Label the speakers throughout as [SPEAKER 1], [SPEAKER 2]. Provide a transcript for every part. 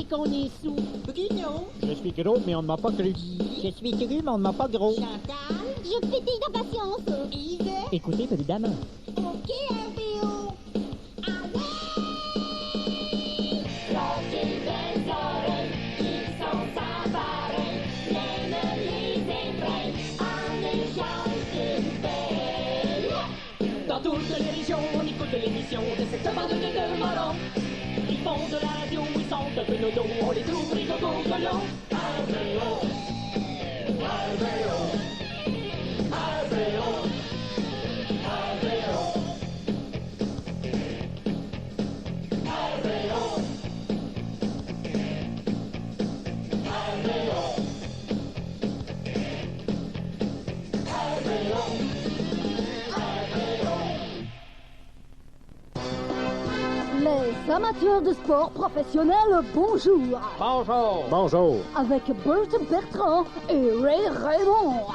[SPEAKER 1] qu'on est sous.
[SPEAKER 2] Bruno.
[SPEAKER 3] Je suis gros, mais on ne m'a pas cru. Je suis cru, mais on ne m'a pas gros.
[SPEAKER 2] Chantal.
[SPEAKER 1] Je pétille d'impatience.
[SPEAKER 2] Yves.
[SPEAKER 3] Écoutez, évidemment.
[SPEAKER 2] OK, RBO. Allez!
[SPEAKER 4] Lâchez des oreilles qui sont sans pareil, même les effraient en échange d'une paye.
[SPEAKER 5] Dans toutes les régions, on écoute l'émission de cette bande de morons. Ils font de la radio, ils sont un peu nodo, on les trouve rigolos colons. RBO, RBO, RBO, RBO, RBO,
[SPEAKER 6] Les amateurs de sport professionnel, bonjour.
[SPEAKER 3] Bonjour. Bonjour.
[SPEAKER 6] Avec Bert Bertrand et Ray Raymond.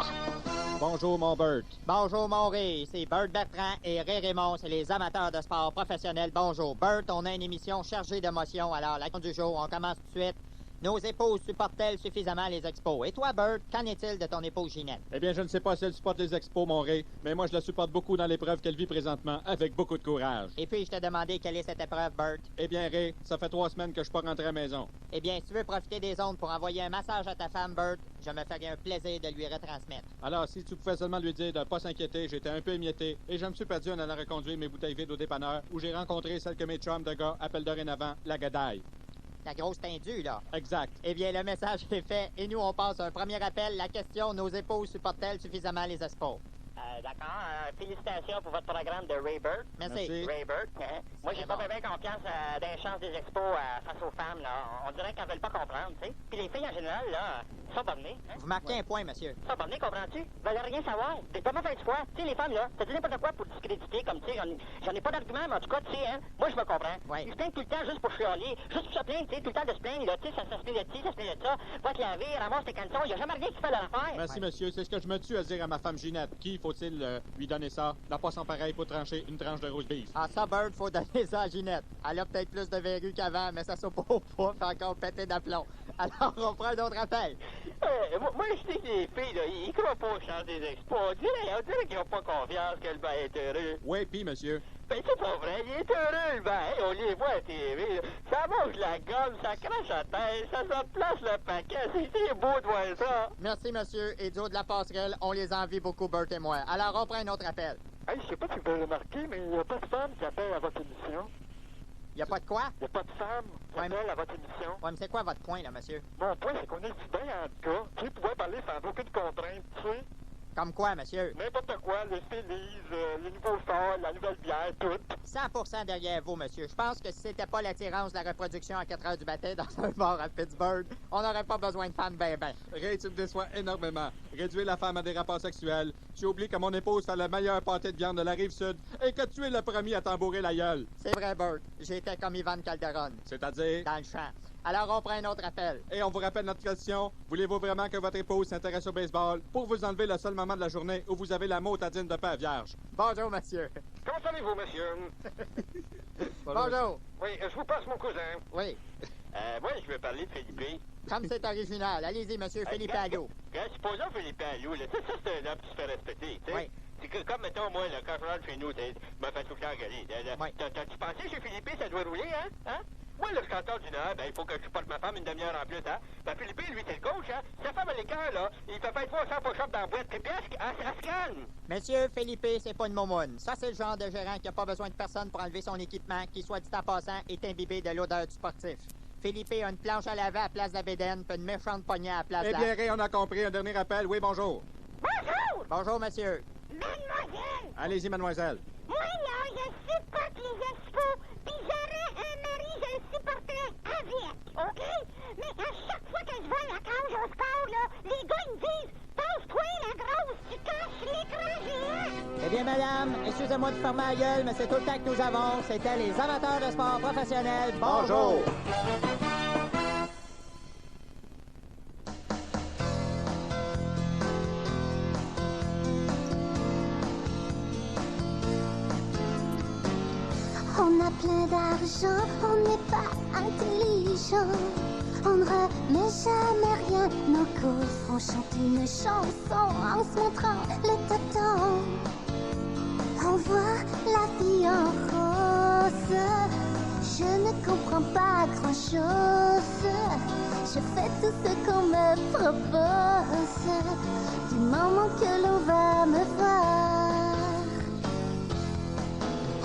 [SPEAKER 3] Bonjour, mon Bert.
[SPEAKER 7] Bonjour, mon Ray. C'est Bert Bertrand et Ray Raymond. C'est les amateurs de sport professionnels. Bonjour. Bert, on a une émission chargée d'émotions. Alors, la question du jour, on commence tout de suite. Nos épouses supportent-elles suffisamment les expos? Et toi, Bert, qu'en est-il de ton épouse Ginette?
[SPEAKER 8] Eh bien, je ne sais pas si elle supporte les expos, mon Ray, mais moi, je la supporte beaucoup dans l'épreuve qu'elle vit présentement, avec beaucoup de courage.
[SPEAKER 7] Et puis, je t'ai demandé quelle est cette épreuve, Bert.
[SPEAKER 8] Eh bien, Ray, ça fait 3 semaines que je suis pas rentré à la maison.
[SPEAKER 7] Eh bien, si tu veux profiter des ondes pour envoyer un massage à ta femme, Bert, je me ferai un plaisir de lui retransmettre.
[SPEAKER 8] Alors, si tu pouvais seulement lui dire de ne pas s'inquiéter, j'étais un peu émietté, et je me suis perdu en allant reconduire mes bouteilles vides au dépanneur, où j'ai rencontré celle que mes chums de gars appellent dorénavant la Gadaille.
[SPEAKER 7] La grosse tendue, là.
[SPEAKER 8] Exact.
[SPEAKER 7] Eh bien, le message est fait. Et nous, on passe à un premier appel. La question, nos épouses supportent-elles suffisamment les expos?
[SPEAKER 9] D'accord. Félicitations pour votre programme de Ray Bert.
[SPEAKER 7] Merci.
[SPEAKER 9] Ray Bert. Moi, j'ai pas bien confiance dans les chances des expos face aux femmes, là. On dirait qu'elles veulent pas comprendre, tu sais. Puis les filles, en général, là, sont bornées. Hein?
[SPEAKER 7] Vous marquez un point, monsieur.
[SPEAKER 9] Sont bornées, comprends-tu? Ils veulent rien savoir. T'es pas mal fait fois. Tu sais, les femmes, là, ça dit n'importe quoi pour discréditer, comme, tu sais, j'en ai pas d'argument, mais en tout cas, tu sais, hein, moi, je me comprends.
[SPEAKER 7] Ouais.
[SPEAKER 9] Ils se plaignent tout le temps juste pour chialer, juste pour se plaindre, tu sais, tout le temps de se plaindre, là, tu sais, ça se plaint de ci, ça se plaint de ça. Va te laver, ramasse tes caleçons, il y a jamais rien qui fait leur affaire.
[SPEAKER 8] Merci, monsieur. C'est ce que je me tue à dire à ma femme Ginette. Qui faut-il lui donner ça? La poisson pareil pour trancher une tranche de roast beef.
[SPEAKER 7] Ah, ça, Bert, faut donner ça à Ginette. Elle a peut-être plus de verrues qu'avant, mais ça se peut pas, fait encore péter d'aplomb. Alors, on prend un autre appel.
[SPEAKER 9] Moi, je sais que les filles, là, ils croient pas aux chances des expos. On dirait qu'ils n'ont pas confiance qu'elle va être heureux.
[SPEAKER 8] Oui, puis, monsieur.
[SPEAKER 9] Ben, c'est pas vrai, il est heureux, ben, on les voit à TV, là. Ça mange la gomme, ça crache à terre, ça se place le paquet, c'est beau de voir ça.
[SPEAKER 7] Merci, monsieur. Et du haut de la passerelle, on les envie beaucoup, Bert et moi. Alors, on prend un autre appel.
[SPEAKER 9] Hey, je sais pas si vous avez remarqué, mais il n'y a pas de femme qui appelle à votre émission.
[SPEAKER 7] Y a pas de quoi?
[SPEAKER 9] Il n'y a pas de femme qui
[SPEAKER 7] Ouais,
[SPEAKER 9] appelle à votre émission.
[SPEAKER 7] Ouais, mais c'est quoi votre point, là, monsieur?
[SPEAKER 9] Mon point, c'est qu'on est bien en tout cas. Tu sais, pouvoir parler sans aucune contrainte, tu sais.
[SPEAKER 7] Comme quoi, monsieur?
[SPEAKER 9] N'importe quoi, les Félix, les nouveaux sorts, la nouvelle bière, tout.
[SPEAKER 7] 100% derrière vous, monsieur. Je pense que si c'était pas l'attirance de la reproduction à 4 heures du matin dans un bar à Pittsburgh, on n'aurait pas besoin de femmes ben.
[SPEAKER 8] Ray, tu me déçois énormément. Réduire la femme à des rapports sexuels. Tu oublies que mon épouse fait le meilleur pâté de viande de la Rive-Sud et que tu es le premier à tambourer la gueule.
[SPEAKER 7] C'est vrai, Bert. J'étais comme Ivan Calderon.
[SPEAKER 8] C'est-à-dire?
[SPEAKER 7] Dans le champ. Alors, on prend un autre appel.
[SPEAKER 8] Et on vous rappelle notre question. Voulez-vous vraiment que votre épouse s'intéresse au baseball pour vous enlever le seul moment de la journée où vous avez la motadine de pain vierge?
[SPEAKER 7] Bonjour, monsieur.
[SPEAKER 9] Comment allez-vous, monsieur?
[SPEAKER 7] Bonjour.
[SPEAKER 9] Oui, je vous passe mon cousin.
[SPEAKER 7] Oui.
[SPEAKER 9] Moi, je veux parler de Philippe.
[SPEAKER 7] Comme c'est original. Allez-y, monsieur Philippe Allot.
[SPEAKER 9] Supposons Philippe Allot, là. Ça, c'est un homme qui se fait respecter, tu sais.
[SPEAKER 7] Oui.
[SPEAKER 9] C'est que, comme, mettons, moi, là, quand je rentre chez nous, tu me fais tout le temps engueuler.
[SPEAKER 7] Oui.
[SPEAKER 9] T'as-tu pensé chez Philippe, ça doit rouler, hein? Moi, le canton du Nord, ben, il faut que je porte ma femme une demi-heure en plus, hein? Ben, Philippe, lui, c'est le coach, hein? Sa femme à l'écart, là, il fait faire 300 push-ups dans la boîte. Et puis, elle se calme.
[SPEAKER 7] Monsieur Philippe, c'est pas une momoune. Ça, c'est le genre de gérant qui a pas besoin de personne pour enlever son équipement, qui, soit dit en passant, est imbibé de l'odeur du sportif. Philippe a une planche à laver à la place de la bédaine, puis une méchante poignée à la place de
[SPEAKER 8] Eh
[SPEAKER 7] la...
[SPEAKER 8] bien, Ray, on a compris. Un dernier appel. Oui, bonjour.
[SPEAKER 2] Bonjour!
[SPEAKER 7] Bonjour, monsieur.
[SPEAKER 2] Mademoiselle!
[SPEAKER 8] Allez-y, mademoiselle.
[SPEAKER 2] Moi, là, je supporte les expos, puis j'aurais un mari, je le supporterais avec, OK? Mais à chaque fois que je vois la cage au sport, là, les gars, ils me disent « Passe-toi, la grosse, tu caches l'écran géant! »
[SPEAKER 7] Eh bien, madame, excusez-moi de fermer la gueule, mais c'est tout le temps que nous avons. C'était les amateurs de sport professionnels. Bonjour!
[SPEAKER 10] On a plein d'argent, on n'est pas intelligent.
[SPEAKER 2] On ne remet jamais rien, nos causes. On chante une chanson en se montrant le tonton. On voit la vie en rose. Je ne comprends pas grand-chose. Je fais tout ce qu'on me propose. Du moment que l'on va me voir.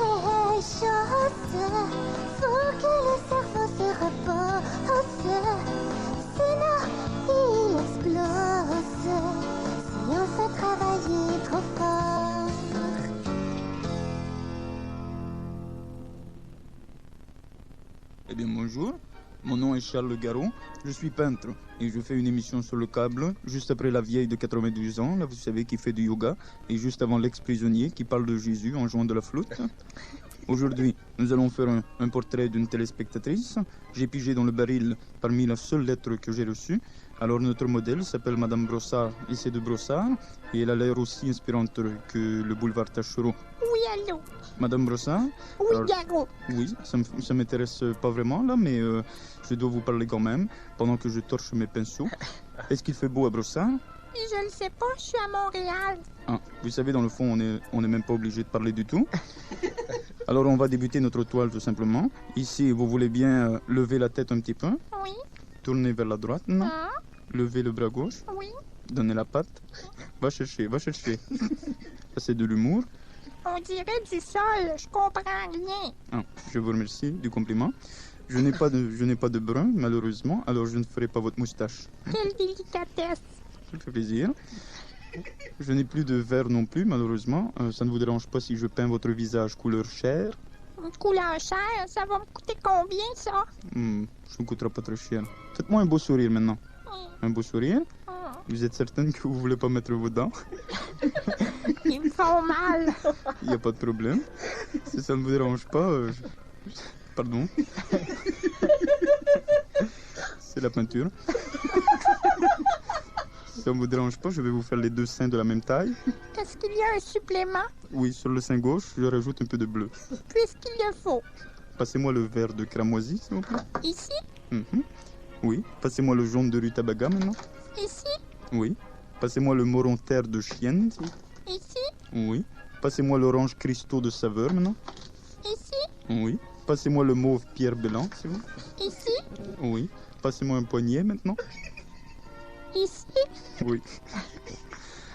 [SPEAKER 2] Hey, chose, faut que le cerveau se repose. Sinon, il explose. Si on fait travailler trop fort.
[SPEAKER 1] Eh bien bonjour, mon nom est Charles Garot, je suis peintre et je fais une émission sur le câble juste après la vieille de 92 ans, là vous savez qui fait du yoga, et juste avant l'ex-prisonnier qui parle de Jésus en jouant de la flûte. Aujourd'hui, nous allons faire un portrait d'une téléspectatrice. J'ai pigé dans le baril parmi la seule lettre que j'ai reçue. Alors notre modèle s'appelle Madame Brossard et c'est de Brossard et elle a l'air aussi inspirante que le boulevard Taschereau.
[SPEAKER 2] Oui, allô?
[SPEAKER 1] Madame Brossard?
[SPEAKER 2] Oui,
[SPEAKER 1] Alors,
[SPEAKER 2] Garot.
[SPEAKER 1] Oui, ça m'intéresse pas vraiment là, mais je dois vous parler quand même pendant que je torche mes pinceaux. Est-ce qu'il fait beau à Brossard?
[SPEAKER 2] Je ne sais pas, je suis à Montréal.
[SPEAKER 1] Ah, vous savez, dans le fond, on est même pas obligé de parler du tout. Alors on va débuter notre toile tout simplement. Ici, vous voulez bien lever la tête un petit peu.
[SPEAKER 2] Oui.
[SPEAKER 1] Tourner vers la droite, non?
[SPEAKER 2] Ah,
[SPEAKER 1] Lever le bras gauche.
[SPEAKER 2] oui.
[SPEAKER 1] Donner la patte. Va chercher, va chercher. Ça, c'est de l'humour.
[SPEAKER 2] On dirait du sol, je comprends rien.
[SPEAKER 1] Ah, je vous remercie du compliment. Je n'ai pas de brun, malheureusement, alors je ne ferai pas votre moustache.
[SPEAKER 2] Quelle délicatesse.
[SPEAKER 1] Ça me fait plaisir. Je n'ai plus de vert non plus, malheureusement. Ça ne vous dérange pas si je peins votre visage couleur chair?
[SPEAKER 2] Une couleur chère, ça va me coûter combien, ça?
[SPEAKER 1] Ça ne vous coûtera pas très cher. Faites-moi un beau sourire maintenant. Un beau sourire? Vous êtes certaine que vous voulez pas mettre vos dents?
[SPEAKER 2] Ils me font mal.
[SPEAKER 1] Il n'y a pas de problème. Si ça ne vous dérange pas, pardon. C'est la peinture. Si ça ne vous dérange pas, je vais vous faire les deux seins de la même taille.
[SPEAKER 2] Est-ce qu'il y a un supplément?
[SPEAKER 1] Oui, sur le sein gauche, je rajoute un peu de bleu.
[SPEAKER 2] Puisqu'il le faut.
[SPEAKER 1] Passez-moi le vert de cramoisi, s'il vous plaît.
[SPEAKER 2] Ici?
[SPEAKER 1] Mhm. Oui. Passez-moi le jaune de rutabaga maintenant.
[SPEAKER 2] Ici?
[SPEAKER 1] Oui. Passez-moi le moron terre de chienne.
[SPEAKER 2] Ici?
[SPEAKER 1] Oui. Passez-moi l'orange cristaux de saveur maintenant.
[SPEAKER 2] Ici?
[SPEAKER 1] Oui. Passez-moi le mauve pierre Bellan, s'il vous plaît.
[SPEAKER 2] Ici?
[SPEAKER 1] Oui. Passez-moi un poignet maintenant.
[SPEAKER 2] Ici?
[SPEAKER 1] Oui.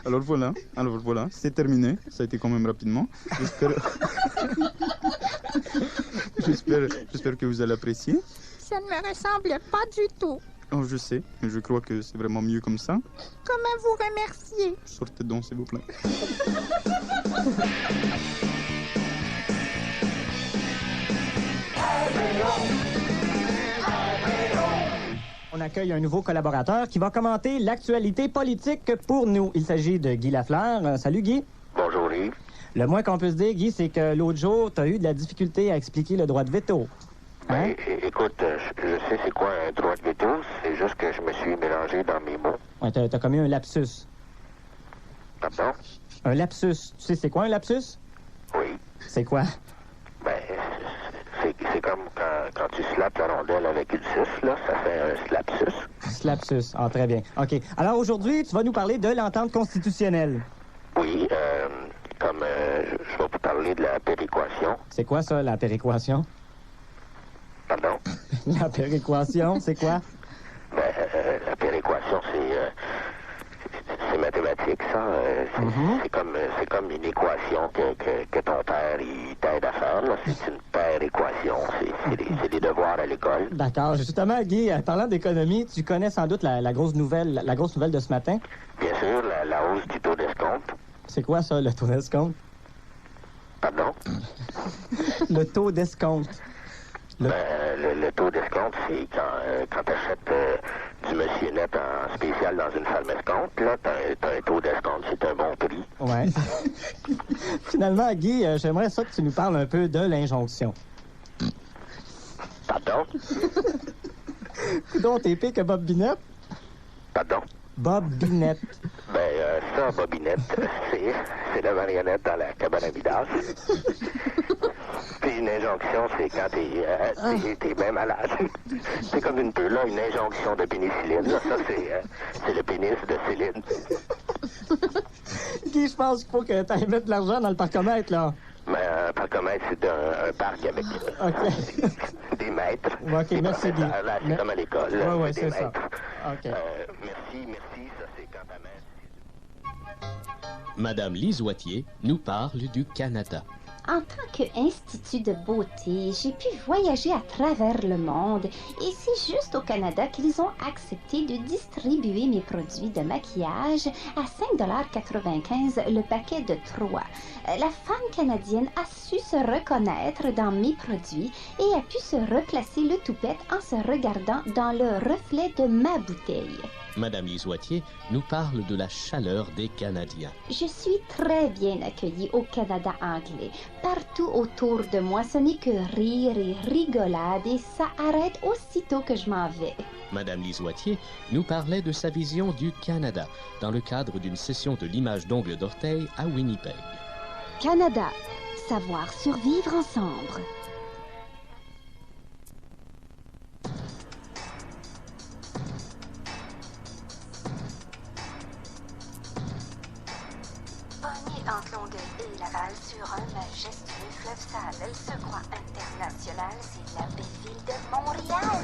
[SPEAKER 1] Alors voilà, c'est terminé. Ça a été quand même rapidement. J'espère que vous allez apprécier.
[SPEAKER 2] Ça ne me ressemble pas du tout.
[SPEAKER 1] Oh, je sais, mais je crois que c'est vraiment mieux comme ça.
[SPEAKER 2] Comment vous remercier?
[SPEAKER 1] Sortez donc, s'il vous plaît.
[SPEAKER 3] On accueille un nouveau collaborateur qui va commenter l'actualité politique pour nous. Il s'agit de Guy Lafleur. Salut Guy.
[SPEAKER 9] Bonjour, Yves.
[SPEAKER 3] Le moins qu'on puisse dire, Guy, c'est que l'autre jour, tu as eu de la difficulté à expliquer le droit de veto. Hein?
[SPEAKER 9] Écoute, je sais c'est quoi un droit de veto, c'est juste que je me suis mélangé dans mes mots.
[SPEAKER 3] Ouais, t'as commis un lapsus.
[SPEAKER 9] Pardon?
[SPEAKER 3] Un lapsus. Tu sais c'est quoi un lapsus?
[SPEAKER 9] Oui.
[SPEAKER 3] C'est quoi?
[SPEAKER 9] Ben, c'est comme quand tu slappes la rondelle avec une suce, là, ça fait un slapsus.
[SPEAKER 3] Slapsus. Ah, très bien. OK. Alors aujourd'hui, tu vas nous parler de l'entente constitutionnelle.
[SPEAKER 9] Oui, comme je vais vous parler de la péréquation.
[SPEAKER 3] C'est quoi ça, la péréquation?
[SPEAKER 9] Pardon?
[SPEAKER 3] La péréquation, c'est quoi?
[SPEAKER 9] Ben, la péréquation, c'est mathématique, ça. C'est comme une équation que ton père il t'aide à faire. Là. C'est une péréquation. C'est des devoirs à l'école.
[SPEAKER 3] D'accord. Justement, Guy, parlant d'économie, tu connais sans doute la grosse nouvelle de ce matin?
[SPEAKER 9] Bien sûr, la hausse du taux d'escompte.
[SPEAKER 3] C'est quoi ça, le taux d'escompte?
[SPEAKER 9] Pardon?
[SPEAKER 3] Le taux d'escompte.
[SPEAKER 9] Le taux d'escompte, c'est quand tu achètes du Monsieur Net en spécial dans une salle d'escompte, là, t'as un taux d'escompte, c'est un bon prix.
[SPEAKER 3] Ouais. Finalement, Guy, j'aimerais ça que tu nous parles un peu de l'injonction.
[SPEAKER 9] Pardon?
[SPEAKER 3] Donc, t'es pire que Bob Binette?
[SPEAKER 9] Pardon?
[SPEAKER 3] Bobinette.
[SPEAKER 9] Ça, Bobinette, c'est la marionnette dans la cabane à vidange. Puis une injonction, c'est quand t'es bien malade. C'est comme une peu, là, une injonction de pénicilline. Là. Ça, c'est le pénis de Céline.
[SPEAKER 3] Guy, je pense qu'il faut que tu ailles mettre de l'argent dans le parcomètre, là.
[SPEAKER 9] Mais un parcomètre, c'est un parc avec des maîtres.
[SPEAKER 3] OK, merci, Guy.
[SPEAKER 9] Là, c'est comme à l'école.
[SPEAKER 3] Oui, c'est ça.
[SPEAKER 9] OK. Merci, ça, c'est quand ta mère...
[SPEAKER 10] Madame Lise Wattier nous parle du Canada.
[SPEAKER 11] En tant qu'institut de beauté, j'ai pu voyager à travers le monde et c'est juste au Canada qu'ils ont accepté de distribuer mes produits de maquillage à 5,95 $ le paquet de 3. La femme canadienne a su se reconnaître dans mes produits et a pu se replacer le toupette en se regardant dans le reflet de ma bouteille.
[SPEAKER 10] Madame Lise Wattier nous parle de la chaleur des Canadiens.
[SPEAKER 11] Je suis très bien accueillie au Canada anglais. Partout autour de moi, ce n'est que rire et rigolade et ça arrête aussitôt que je m'en vais.
[SPEAKER 10] Madame Lise Wattier nous parlait de sa vision du Canada dans le cadre d'une session de limage d'ongles d'orteil à Winnipeg.
[SPEAKER 6] Canada, savoir survivre ensemble.
[SPEAKER 12] Entre Longueuil et Laval sur un majestueux fleuve sale. Elle se croit internationale, c'est la belle ville de Montréal.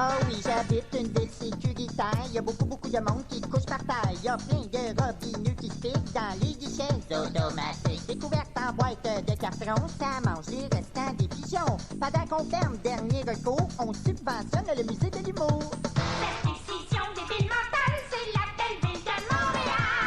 [SPEAKER 7] Ah oui, j'habite une ville sécuritaire. Il y a beaucoup de monde qui couche par terre. Il y a plein de robineux qui se piquent dans les guichets automatiques. Découverte en boîte de carton, ça mange les restants des pigeons. Pendant qu'on ferme dernier recours, on subventionne le musée de l'humour.
[SPEAKER 12] Cette décision des villes mentales, c'est la belle ville de Montréal.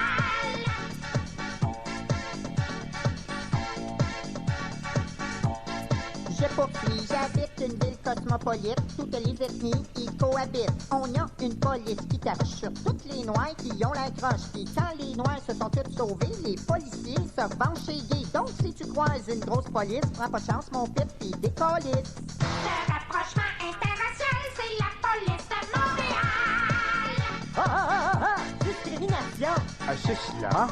[SPEAKER 7] Je poursuis, j'habite une ville cosmopolite. Toutes les ethnies y cohabitent. On a une police qui tape sur toutes les noirs qui ont la croche. Et quand les noirs se sont tous sauvés, les policiers se vengent chez gays. Donc si tu croises une grosse police, prends pas de chance mon pit pis décollisse.
[SPEAKER 12] Le rapprochement interracial, c'est la police de Montréal.
[SPEAKER 7] Discrimination.
[SPEAKER 13] Ceci là.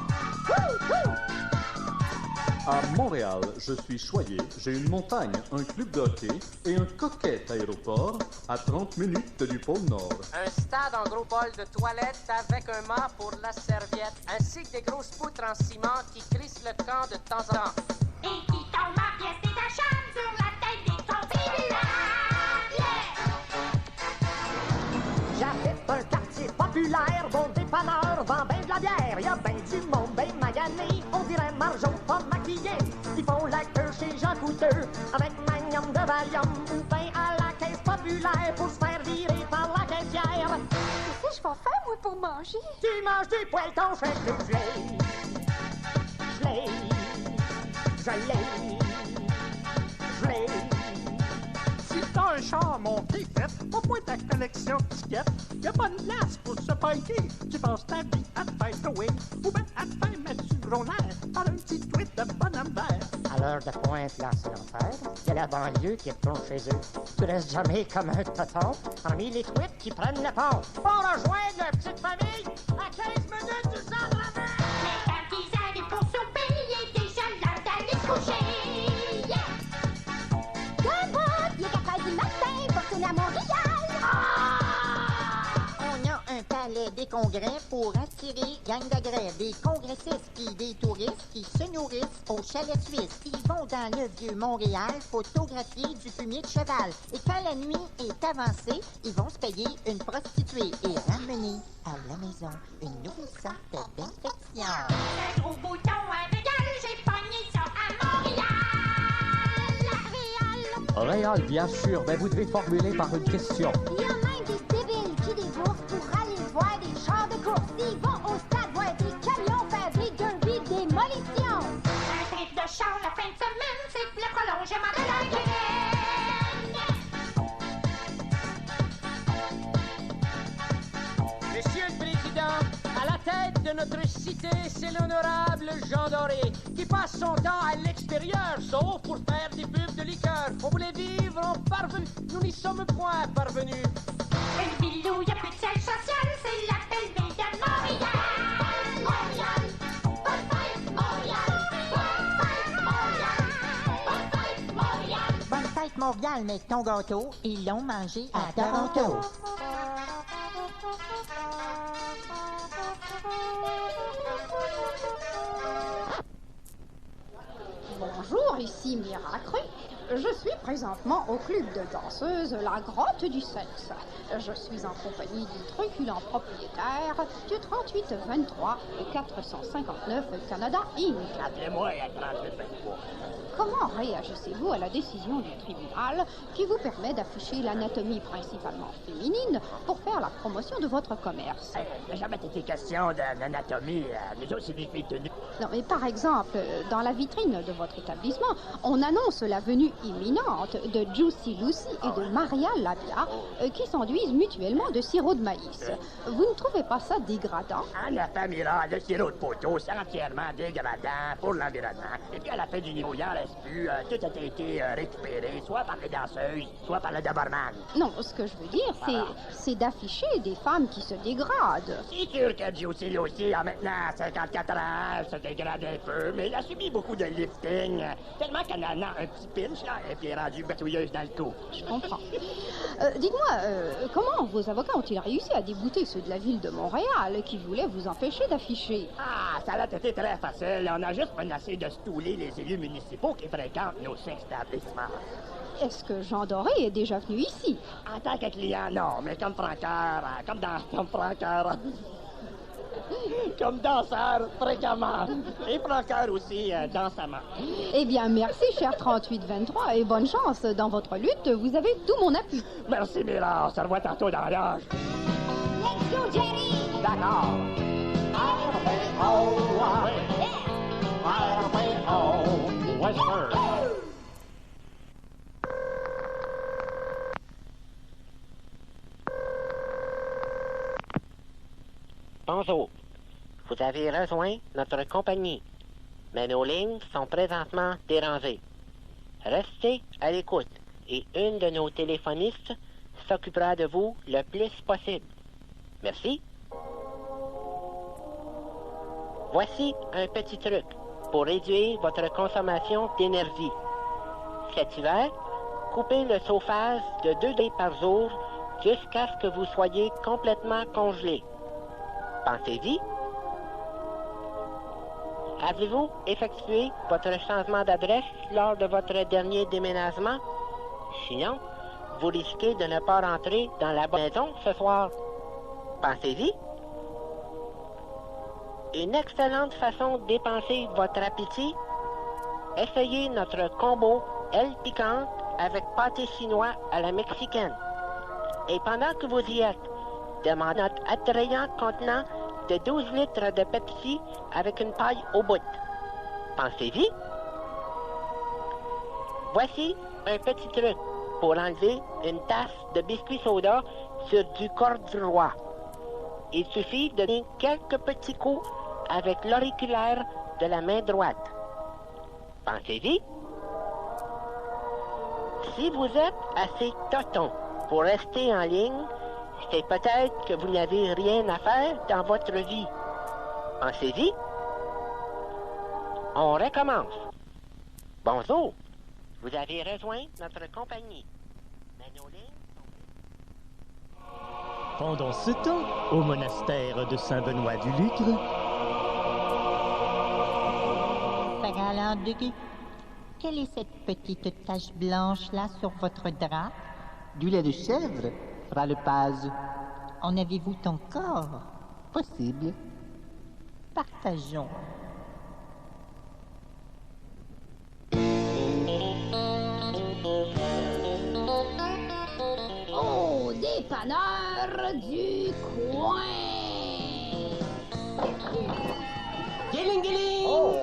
[SPEAKER 13] À Montréal, je suis choyé, j'ai une montagne, un club de hockey et un coquet aéroport à 30 minutes du pôle Nord.
[SPEAKER 14] Un stade en gros bol de toilette avec un mât pour la serviette, ainsi que des grosses poutres en ciment qui crissent le camp de temps en temps.
[SPEAKER 12] Et qui tombent en pièces détachables sur la tête des contribuables.
[SPEAKER 15] J'habite un quartier populaire, bon dépanneur, vend ben de la bière. Y'a ben du monde, ben magané, on dirait Marjon pas maquillé. Ils font la queue chez Jean Couteux, avec Magnum de Valium, ou ben à la caisse populaire pour se faire virer par la caissière.
[SPEAKER 6] Qu'est-ce que je vais faire, moi, pour manger?
[SPEAKER 15] Tu manges du poêleton, je fais du gelé.
[SPEAKER 16] Si t'as un char monté fait, pas point ta collection de tickets. Y'a pas une place pour se piker. Tu passes ta vie à te faire trouer, ou bien à te faire mettre du gros nerf par un petit tweet de bonhomme vert.
[SPEAKER 17] À l'heure de pointe, là, c'est l'enfer. Il y a la banlieue qui retourne chez eux. Tu restes jamais comme un toton, parmi les tweets qui prennent le pont.
[SPEAKER 15] Pour rejoindre la petite famille, à 15 minutes du centre de la mer.
[SPEAKER 12] Mais quand ils arrivent pour souper, il est déjà l'heure d'aller se coucher.
[SPEAKER 6] Debout, il est 4 heures du matin pour tourner à Montréal.
[SPEAKER 7] On a un palais des congrès pour attirer gang de grève. Des congressistes puis des touristes qui se nourrissent au chalet suisse. Ils vont dans le vieux Montréal photographier du fumier de cheval. Et quand la nuit est avancée, ils vont se payer une prostituée et ramener à la maison une nouvelle sorte d'infection.
[SPEAKER 12] Un gros bouton à Réal, j'ai pogné ça à Montréal.
[SPEAKER 18] Réal, bien sûr, mais vous devez formuler par une question.
[SPEAKER 6] Il y a même des débiles qui déboursent pour aller voir des chars de course. Ils vont au stade voir des camions faire des derbies démolition.
[SPEAKER 12] Un trip de char la fin de semaine, c'est le prolongement de la graine.
[SPEAKER 14] Monsieur le Président, à la tête de notre cité, c'est l'honorable Jean Doré, qui passe son temps à l'extérieur, sauf pour faire des pubs de liqueur. On voulait vivre en parvenu, nous n'y sommes point parvenus.
[SPEAKER 2] Une ville où y a plus de siège social, c'est la belle ville de Montréal. Montréal, bonne fête, Montréal. Bonne fête, Montréal. Bonne fête, Montréal.
[SPEAKER 7] Bonne fête Montréal, mais ton gâteau, ils l'ont mangé à Toronto.
[SPEAKER 19] Bonjour, ici Miracre. Je suis présentement au club de danseuses La Grotte du Sexe. Je suis en compagnie du truculent propriétaire du 3823 459 Canada Inc.
[SPEAKER 17] Appelez-moi à 3823.
[SPEAKER 19] Comment réagissez-vous à la décision du tribunal qui vous permet d'afficher l'anatomie principalement féminine pour faire la promotion de votre commerce?
[SPEAKER 17] Jamais été question d'anatomie, nous aussi des filles tenues.
[SPEAKER 19] Non, mais par exemple, dans la vitrine de votre établissement, on annonce la venue imminente de Juicy Lucy et de Maria Labia qui s'enduisent mutuellement de sirop de maïs. Vous ne trouvez pas ça dégradant?
[SPEAKER 17] La famille-là, le sirop de poteau, c'est entièrement dégradant pour l'environnement. Et puis à la fin du niveau, il n'en reste plus. Tout a été récupéré, soit par les danseuses, soit par le Doberman.
[SPEAKER 19] Non, ce que je veux dire, c'est d'afficher des femmes qui se dégradent.
[SPEAKER 17] C'est sûr que Juicy Lucy a maintenant 54 ans, elle se dégrade un peu, mais elle a subi beaucoup de lifting, tellement qu'elle en a un petit pinch, là, et puis elle est rendue batouilleuse dans le cou.
[SPEAKER 19] Je comprends. Dites-moi, comment vos avocats ont-ils réussi à débouter ceux de la ville de Montréal qui voulaient vous empêcher d'afficher?
[SPEAKER 17] Ah, ça a été très facile. On a juste menacé de stouler les élus municipaux qui fréquentent nos établissements.
[SPEAKER 19] Est-ce que Jean Doré est déjà venu ici?
[SPEAKER 17] En tant que client, non, mais comme franqueur, comme danseur, fréquemment. Et franqueur aussi, dansamment.
[SPEAKER 19] Eh bien, merci, cher 3823, et bonne chance dans votre lutte. Vous avez tout mon appui.
[SPEAKER 17] Merci, Mira. On se revoit tantôt dans l'âge.
[SPEAKER 2] Let's go, Jerry!
[SPEAKER 17] D'accord.
[SPEAKER 20] Bonjour. Vous avez rejoint notre compagnie, mais nos lignes sont présentement dérangées. Restez à l'écoute et une de nos téléphonistes s'occupera de vous le plus possible. Merci. Voici un petit truc pour réduire votre consommation d'énergie. Cet hiver, coupez le chauffage de 2 degrés par jour jusqu'à ce que vous soyez complètement congelé. Pensez-y. Avez-vous effectué votre changement d'adresse lors de votre dernier déménagement? Sinon, vous risquez de ne pas rentrer dans la bonne maison ce soir. Pensez-y. Une excellente façon de dépenser votre appétit? Essayez notre combo aile piquante avec pâté chinois à la mexicaine. Et pendant que vous y êtes, demandez notre attrayant contenant de 12 litres de Pepsi avec une paille au bout. Pensez-y. Voici un petit truc pour enlever une tasse de biscuit soda sur du corduroy. Il suffit de donner quelques petits coups avec l'auriculaire de la main droite. Pensez-y. Si vous êtes assez toton pour rester en ligne, c'est peut-être que vous n'avez rien à faire dans votre vie. Pensez-y. On recommence. Bonjour. Vous avez rejoint notre compagnie. Mais nos lignes sont...
[SPEAKER 3] Pendant ce temps, au monastère de Saint-Benoît-du-Lucre...
[SPEAKER 7] Paralandugu, quelle est cette petite tache blanche-là sur votre drap?
[SPEAKER 21] Du lait de chèvre, Fra le Paz.
[SPEAKER 7] En avez-vous encore?
[SPEAKER 21] Possible.
[SPEAKER 7] Partageons.
[SPEAKER 19] Au dépanneur du coin.
[SPEAKER 14] Guiling, guiling!
[SPEAKER 21] Oh.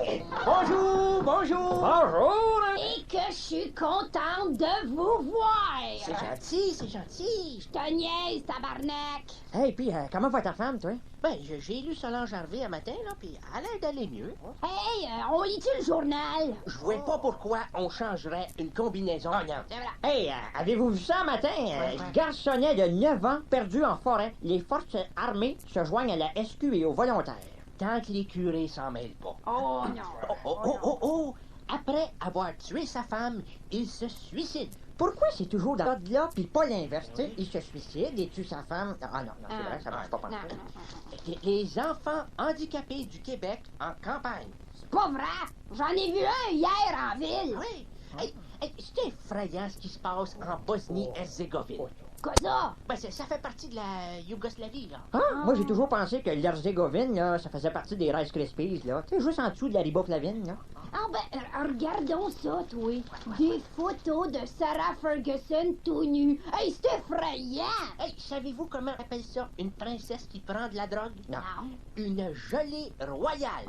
[SPEAKER 21] Bonjour, bonjour!
[SPEAKER 14] Bonjour!
[SPEAKER 19] Et
[SPEAKER 6] que je suis contente de vous voir!
[SPEAKER 17] C'est gentil, c'est gentil.
[SPEAKER 6] Je te niaise, tabarnak!
[SPEAKER 14] Hey, puis comment va ta femme, toi?
[SPEAKER 17] Ben, j'ai lu Solange Harvey un matin, là, puis elle a l'air d'aller mieux.
[SPEAKER 6] Hey, on lit-tu le journal?
[SPEAKER 17] Je vois pas pourquoi on changerait une combinaison. Oh non.
[SPEAKER 6] C'est vrai.
[SPEAKER 14] Hey, avez-vous vu ça un matin? Garçonnet de 9 ans perdu en forêt. Les forces armées se joignent à la SQ et aux volontaires.
[SPEAKER 17] Tant que les curés s'en mêlent pas.
[SPEAKER 6] Oh non.
[SPEAKER 17] Oh! Après avoir tué sa femme, il se suicide.
[SPEAKER 14] Pourquoi c'est toujours dans ce là puis pas l'inverse? Tu sais, il se suicide et tue sa femme. Ah non, c'est vrai, ça marche pas par
[SPEAKER 17] Les enfants handicapés du Québec en campagne.
[SPEAKER 6] C'est pas vrai! J'en ai vu un hier en ville!
[SPEAKER 17] Oui! Hey, c'est effrayant ce qui se passe en Bosnie-Herzégovine.
[SPEAKER 6] Quoi ça?
[SPEAKER 17] Ben, ça fait partie de la Yougoslavie, là.
[SPEAKER 14] Ah, moi, j'ai toujours pensé que l'Herzégovine, là, ça faisait partie des Rice Krispies, là. Tu sais, juste en dessous de la riboflavine, là.
[SPEAKER 6] Ah ben, regardons ça, toi. Des photos de Sarah Ferguson tout nu. Hey, c'est effrayant!
[SPEAKER 17] Hey, savez-vous comment on appelle ça? Une princesse qui prend de la drogue?
[SPEAKER 6] Non.
[SPEAKER 17] Une gelée royale.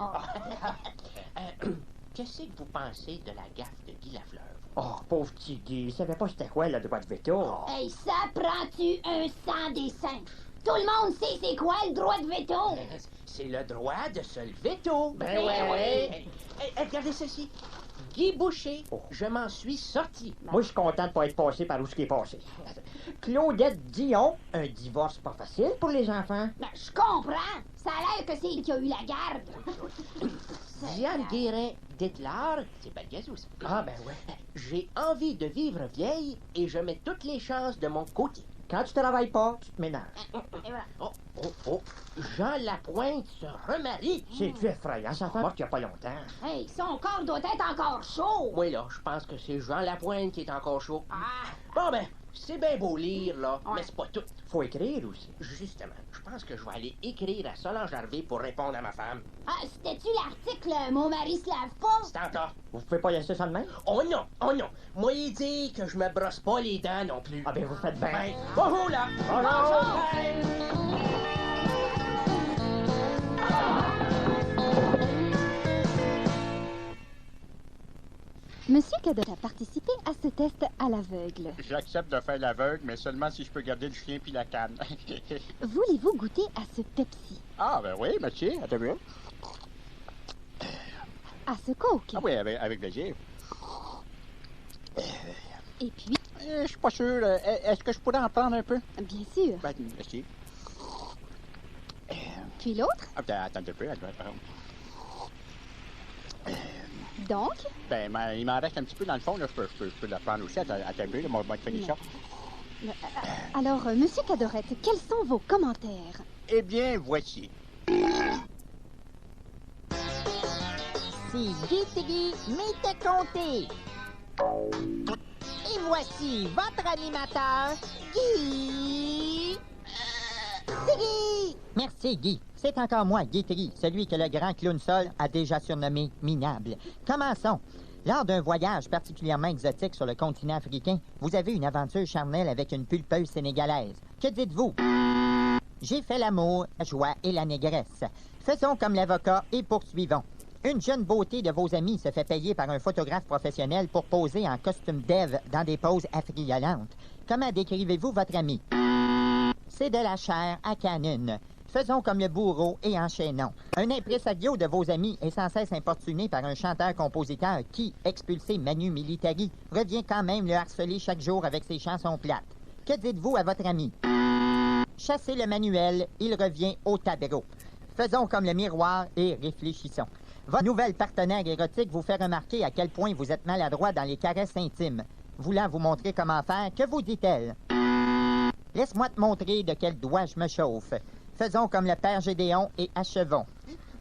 [SPEAKER 17] Qu'est-ce que vous pensez de la gaffe de Guy Lafleur?
[SPEAKER 14] Oh, pauvre petit Guy, il savait pas c'était quoi le droit de veto.
[SPEAKER 6] Hey, ça prend-tu un sang des seins? Tout le monde sait c'est quoi le droit de veto?
[SPEAKER 17] C'est le droit de se lever tôt.
[SPEAKER 14] Ben ouais.
[SPEAKER 17] Hey, regardez ceci. Guy Boucher, je m'en suis sorti.
[SPEAKER 14] Moi, je suis content de pas être passé par où ce qui est passé. Claudette Dion, un divorce pas facile pour les enfants.
[SPEAKER 6] Ben, je comprends. Ça a l'air que c'est elle qui a eu la garde.
[SPEAKER 17] Diane Guérin déclare, c'est pas le gazou, ça.
[SPEAKER 14] Ah, ben ouais.
[SPEAKER 17] J'ai envie de vivre vieille et je mets toutes les chances de mon côté.
[SPEAKER 14] Quand tu travailles pas, tu te ménages.
[SPEAKER 6] Et voilà.
[SPEAKER 17] Oh. Jean Lapointe se remarie.
[SPEAKER 14] C'est-tu effrayant, sa femme? Il y a pas longtemps.
[SPEAKER 6] Hey, son corps doit être encore chaud.
[SPEAKER 17] Oui, là, je pense que c'est Jean Lapointe qui est encore chaud. Bon, ben, c'est bien beau lire, là, mais c'est pas tout.
[SPEAKER 14] Faut écrire aussi.
[SPEAKER 17] Justement, je pense que je vais aller écrire à Solange Harvey pour répondre à ma femme.
[SPEAKER 6] Ah, c'était-tu l'article « Mon mari se lave pas »
[SPEAKER 17] C'est encore.
[SPEAKER 14] Vous pouvez pas laisser ça de même?
[SPEAKER 17] Oh non! Moi, il dit que je me brosse pas les dents non plus.
[SPEAKER 14] Ah ben, vous faites bien.
[SPEAKER 17] Ben, bonjour, là! Bonjour!
[SPEAKER 4] Monsieur Cadet a participé à ce test à l'aveugle.
[SPEAKER 8] J'accepte de faire l'aveugle, mais seulement si je peux garder le chien puis la canne.
[SPEAKER 4] Voulez-vous goûter à ce Pepsi?
[SPEAKER 8] Ah, ben oui, monsieur, attends bien.
[SPEAKER 4] À ce Coke?
[SPEAKER 8] Ah oui, avec plaisir.
[SPEAKER 4] Et puis?
[SPEAKER 8] Je suis pas sûr. Est-ce que je pourrais en prendre un peu?
[SPEAKER 4] Bien sûr.
[SPEAKER 8] Ben, merci.
[SPEAKER 4] Puis l'autre?
[SPEAKER 8] Attends un peu.
[SPEAKER 4] Donc?
[SPEAKER 8] Ben, il m'en reste un petit peu dans le fond, là. Je peux la prendre aussi. Attends un peu, là, moi, je vais te faire ça.
[SPEAKER 4] Alors, Monsieur Cadorette, quels sont vos commentaires?
[SPEAKER 8] Eh bien, voici.
[SPEAKER 7] Si Guy Tiggy m'était compté. Et voici votre animateur, Guy Tiggy. Merci, Guy. C'est encore moi, Guy Tiggy, celui que le grand clown Sol a déjà surnommé Minable. Commençons. Lors d'un voyage particulièrement exotique sur le continent africain, vous avez une aventure charnelle avec une pulpeuse sénégalaise. Que dites-vous? J'ai fait l'amour, la joie et la négresse. Faisons comme l'avocat et poursuivons. Une jeune beauté de vos amis se fait payer par un photographe professionnel pour poser en costume d'Ève dans des poses affriolantes. Comment décrivez-vous votre ami? C'est de la chair à canon. Faisons comme le bourreau et enchaînons. Un impresario de vos amis est sans cesse importuné par un chanteur-compositeur qui, expulsé Manu Militari, revient quand même le harceler chaque jour avec ses chansons plates. Que dites-vous à votre ami? Chassez le manuel, il revient au tableau. Faisons comme le miroir et réfléchissons. Votre nouvelle partenaire érotique vous fait remarquer à quel point vous êtes maladroit dans les caresses intimes. Voulant vous montrer comment faire, que vous dit-elle? Laisse-moi te montrer de quel doigt je me chauffe. Faisons comme le père Gédéon et achevons.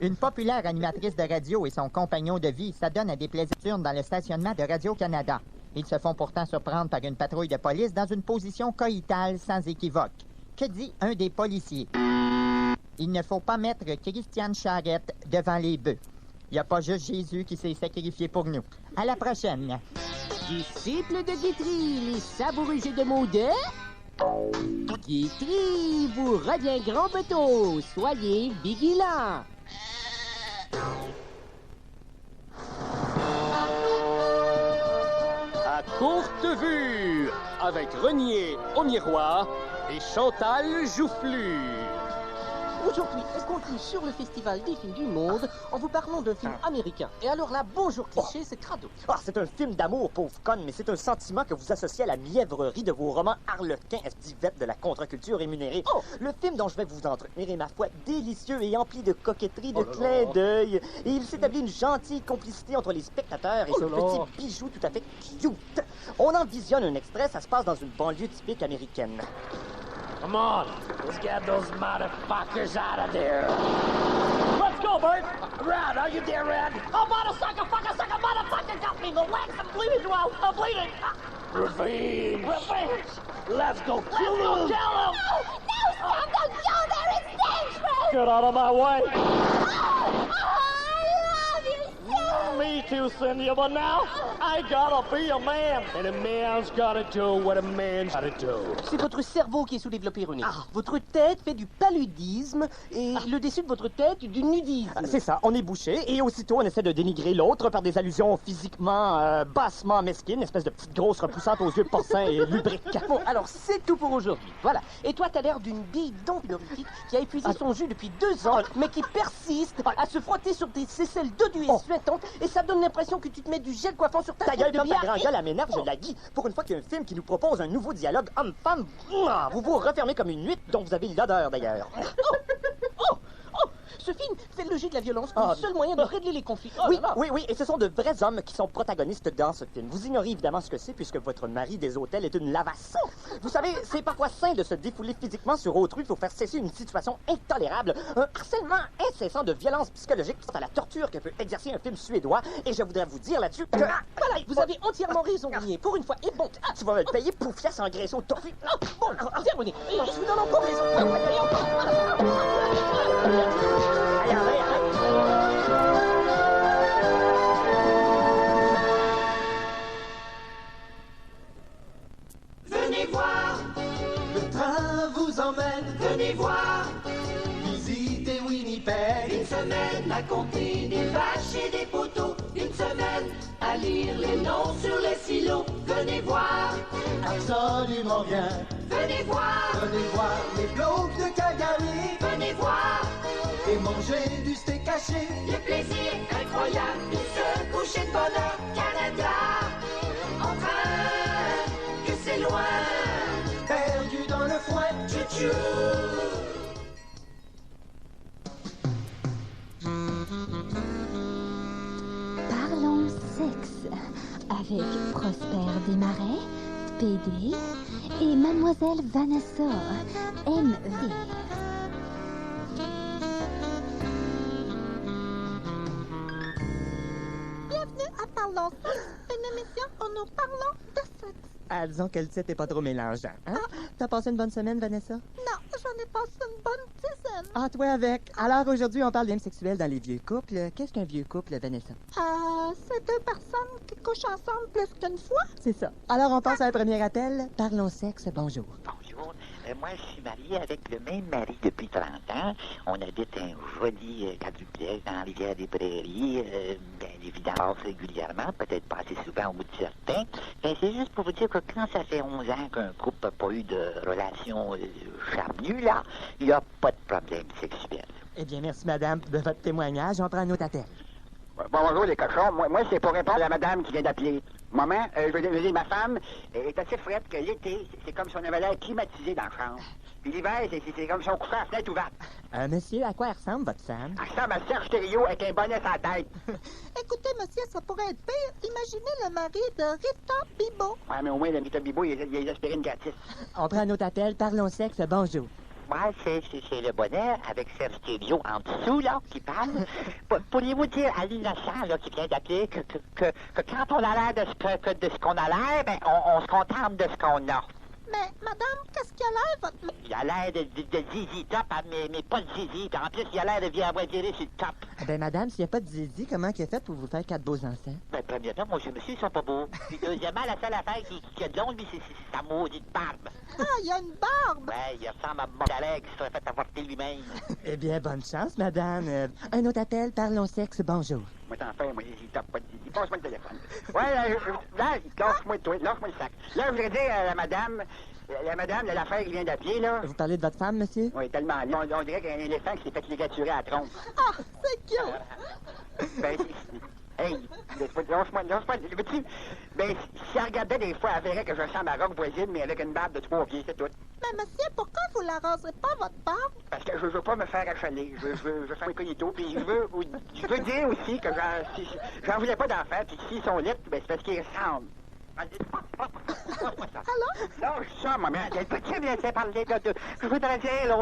[SPEAKER 7] Une populaire animatrice de radio et son compagnon de vie s'adonnent à des plaisirs dans le stationnement de Radio-Canada. Ils se font pourtant surprendre par une patrouille de police dans une position coïtale sans équivoque. Que dit un des policiers? Il ne faut pas mettre Christiane Charette devant les bœufs. Il n'y a pas juste Jésus qui s'est sacrifié pour nous. À la prochaine.
[SPEAKER 22] Disciples de Guitry, les savoureux jeux de mots de... Guitry vous reviendront bientôt. Soyez vigilants.
[SPEAKER 10] Courte vue avec Renier au miroir et Chantal Joufflu.
[SPEAKER 22] Aujourd'hui, on continue sur le Festival des films du monde en vous parlant d'un film américain. Et alors là, bonjour cliché, c'est crado.
[SPEAKER 3] Ah, c'est un film d'amour, pauvre conne, mais c'est un sentiment que vous associez à la mièvrerie de vos romans harlequins estivettes de la contre-culture rémunérée. Le film dont je vais vous entretenir est, ma foi, délicieux et empli de coquetterie, de clins d'œil. Et il s'établit une gentille complicité entre les spectateurs et ce petit bijou tout à fait cute. On en visionne un extrait, ça se passe dans une banlieue typique américaine.
[SPEAKER 17] Come on, let's get those motherfuckers out of there. Let's go, Bert. Red, are you there, Red? Oh, motherfucker, got me in the legs. I'm bleeding, Joel. I'm bleeding. Revenge. Let's go kill him.
[SPEAKER 6] No, stop! Don't go there! It's dangerous!
[SPEAKER 17] Get out of my way.
[SPEAKER 6] Oh, I love you, Cindy!
[SPEAKER 17] Me too, Cynthia, but now I gotta be a man. And a man's gotta do what a man's gotta do.
[SPEAKER 22] C'est votre cerveau qui est sous-développé, René. Votre tête fait du paludisme et le dessus de votre tête du nudisme.
[SPEAKER 3] C'est ça, on est bouché et aussitôt on essaie de dénigrer l'autre par des allusions physiquement bassement mesquines, espèce de petite grosse repoussante aux yeux porcins et lubriques.
[SPEAKER 22] Bon, alors c'est tout pour aujourd'hui. Voilà. Et toi, t'as l'air d'une bille donorifique qui a épuisé son jus depuis 2 ans, mais qui persiste à se frotter sur des aisselles dodues et suintantes, et ça donne l'impression que tu te mets du gel coiffant sur ta
[SPEAKER 3] Ta
[SPEAKER 22] tête
[SPEAKER 3] gueule,
[SPEAKER 22] de
[SPEAKER 3] comme ta
[SPEAKER 22] bière.
[SPEAKER 3] grand gueule, elle m'énerve, je la guille. Pour une fois qu'il y a un film qui nous propose un nouveau dialogue homme-femme, vous vous refermez comme une huître dont vous avez l'odeur d'ailleurs.
[SPEAKER 22] Ce film fait le jeu de la violence comme le seul moyen de régler les conflits. Oh
[SPEAKER 3] Oui,
[SPEAKER 22] là là.
[SPEAKER 3] oui, et ce sont de vrais hommes qui sont protagonistes dans ce film. Vous ignorez évidemment ce que c'est puisque votre mari des hôtels est une lavasse. Vous savez, c'est parfois sain de se défouler physiquement sur autrui pour faire cesser une situation intolérable. Un harcèlement incessant de violence psychologique face à la torture que peut exercer un film suédois. Et je voudrais vous dire là-dessus que...
[SPEAKER 22] Voilà, vous avez entièrement raison, René. Pour une fois, et bon.
[SPEAKER 3] Tu vas me le payer, poufiasse en graisseau tofu.
[SPEAKER 22] Bon, tiens, René, je vous donne encore raison.
[SPEAKER 1] Venez voir, le train vous emmène. Venez voir, visitez Winnipeg. Une semaine à compter des vaches et des poteaux. Une semaine à lire les noms sur les silos. Venez voir, absolument rien. Venez voir les blocs de Calgary. Venez voir et manger du steak haché. Le plaisir incroyable de se coucher de bonheur. Canada, en train, que c'est loin. Perdu dans le foin, tchou-tchou.
[SPEAKER 4] Parlons sexe avec Prosper Desmarais, PD, et Mademoiselle Vanessa, MV.
[SPEAKER 2] Bienvenue à Parlons Sexe, une émission où nous parlons de sexe.
[SPEAKER 3] Ah, disons que le titre est pas trop mélangeant. Hein? T'as passé une bonne semaine, Vanessa?
[SPEAKER 2] Non, j'en ai passé une bonne dizaine.
[SPEAKER 3] Ah, toi avec. Alors aujourd'hui, on parle d'hymnes sexuels dans les vieux couples. Qu'est-ce qu'un vieux couple, Vanessa?
[SPEAKER 2] C'est 2 personnes qui couchent ensemble plus qu'une fois.
[SPEAKER 3] C'est ça. Alors on passe à un premier appel. Parlons sexe, bonjour.
[SPEAKER 5] Bonjour. Moi, je suis marié avec le même mari depuis 30 ans. On habite un joli quadruplex dans Rivière-des-Prairies. Bien évidemment, régulièrement, peut-être pas assez souvent au bout de certains. Mais c'est juste pour vous dire que quand ça fait 11 ans qu'un couple n'a pas eu de relation charnue, là, il n'y a pas de problème sexuel.
[SPEAKER 3] Eh bien, merci, madame, de votre témoignage. On prend un autre appel.
[SPEAKER 17] Bonjour les cochons. Moi c'est pour répondre à la madame qui vient d'appeler. Maman, je veux dire, ma femme est assez frette que l'été, c'est comme si on avait l'air climatisé dans la chambre. Puis l'hiver, c'est comme si on couchait à la fenêtre ouverte.
[SPEAKER 3] Monsieur, à quoi elle ressemble, votre femme?
[SPEAKER 17] Elle ressemble à Serge Thériault avec un bonnet à la tête.
[SPEAKER 2] Écoutez, monsieur, ça pourrait être pire. Imaginez le mari de Rita Bibot.
[SPEAKER 17] Ouais, mais au moins, le Rita Bibot, il y a des aspirines gratis.
[SPEAKER 3] On prend un autre appel. Parlons sexe, bonjour.
[SPEAKER 5] Moi, c'est le bonnet avec Serge Thériault en dessous, là, qui parle. Pourriez-vous dire à l'innocent, là, qui vient d'appeler, que quand on a l'air de ce qu'on a l'air, ben, on se contente de ce qu'on a.
[SPEAKER 2] Mais, madame, qu'est-ce qu'il a l'air, votre...
[SPEAKER 5] Il a l'air de zizi top, mais pas de zizi. En plus, il a l'air de bien avoir tiré sur le top.
[SPEAKER 3] Ben, madame, s'il n'y a pas de zizi, comment il a fait pour vous faire 4 beaux enfants?
[SPEAKER 5] Ben, premièrement, moi, je me suis, ils sont pas beaux. Puis, deuxièmement, la seule affaire qui a de long, lui, c'est sa maudite barbe.
[SPEAKER 2] Ah, il y a une barbe!
[SPEAKER 5] Ouais, il ressemble à Montcalais qui serait fait avorter lui-même.
[SPEAKER 3] Eh bien, bonne chance, madame. Un autre appel, parlons sexe, bonjour.
[SPEAKER 9] Moi, t'en fais, moi, il tape pas, il passe-moi le téléphone. Ouais, là, lâche-moi le sac. Là, je voudrais dire à la madame, l'affaire qui vient d'appeler, là.
[SPEAKER 3] Vous parlez de votre femme, monsieur?
[SPEAKER 9] Oui, tellement. On dirait qu'un éléphant qui s'est fait ligaturer à la trompe.
[SPEAKER 2] Ah, c'est cute!
[SPEAKER 9] Ben, hey, lâche-moi, veux-tu? Ben, si elle regardait des fois, elle verrait que je ressemble à Rock voisine, mais avec une barbe de 3 pieds, c'est tout.
[SPEAKER 2] Mais monsieur, pourquoi vous la raserez pas, votre barbe?
[SPEAKER 9] Parce que je veux pas me faire achaler. Je veux faire incognito, puis je veux dire aussi que j'en voulais pas d'enfants, puis s'ils sont lettres, ben c'est parce qu'ils ressemblent.
[SPEAKER 2] Alors?
[SPEAKER 9] Non, ça, maman, tu viens de parler de... Je voudrais dire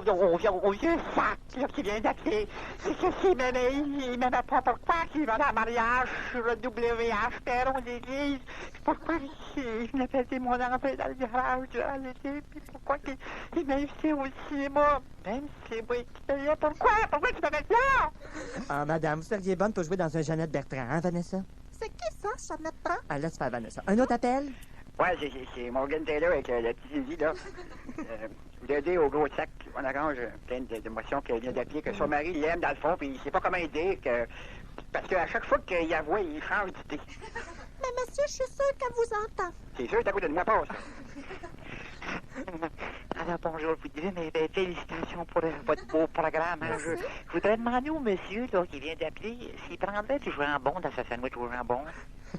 [SPEAKER 9] au vieux sac là, qui vient d'appeler. C'est que s'il m'aimait pas, pourquoi qu'il va dans le mariage sur le WH, Perron d'église? Pourquoi il venait péter mon enfant dans le garage durant l'été? Puis pourquoi qu'il m'invitait au cinéma? Même si c'est moi qui payais. Pourquoi? Pourquoi tu m'avais là?
[SPEAKER 3] Ah, madame, vous seriez bonne pour jouer dans un Jeannette Bertrand, hein, Vanessa?
[SPEAKER 2] C'est qui ça, Jeannette Bertrand?
[SPEAKER 3] Ah, laisse faire Vanessa. Un autre appel?
[SPEAKER 9] Ouais, c'est Morgan Taylor avec la petite Zizi, là. Je voulais dire au gros sac, on arrange plein d'émotions qu'elle vient d'appeler, que son mari l'aime dans le fond, puis il sait pas comment aider, parce qu'à chaque fois qu'il y voit, il change d'idée.
[SPEAKER 2] Mais monsieur, je suis sûre qu'elle vous entend.
[SPEAKER 9] C'est sûr, t'as côté de ma passe.
[SPEAKER 5] Alors, bonjour, vous direz, mais félicitations pour votre beau programme. Hein. Je voudrais demander au monsieur là, qui vient d'appeler s'il prendrait du jambon dans sa sandwich au jambon.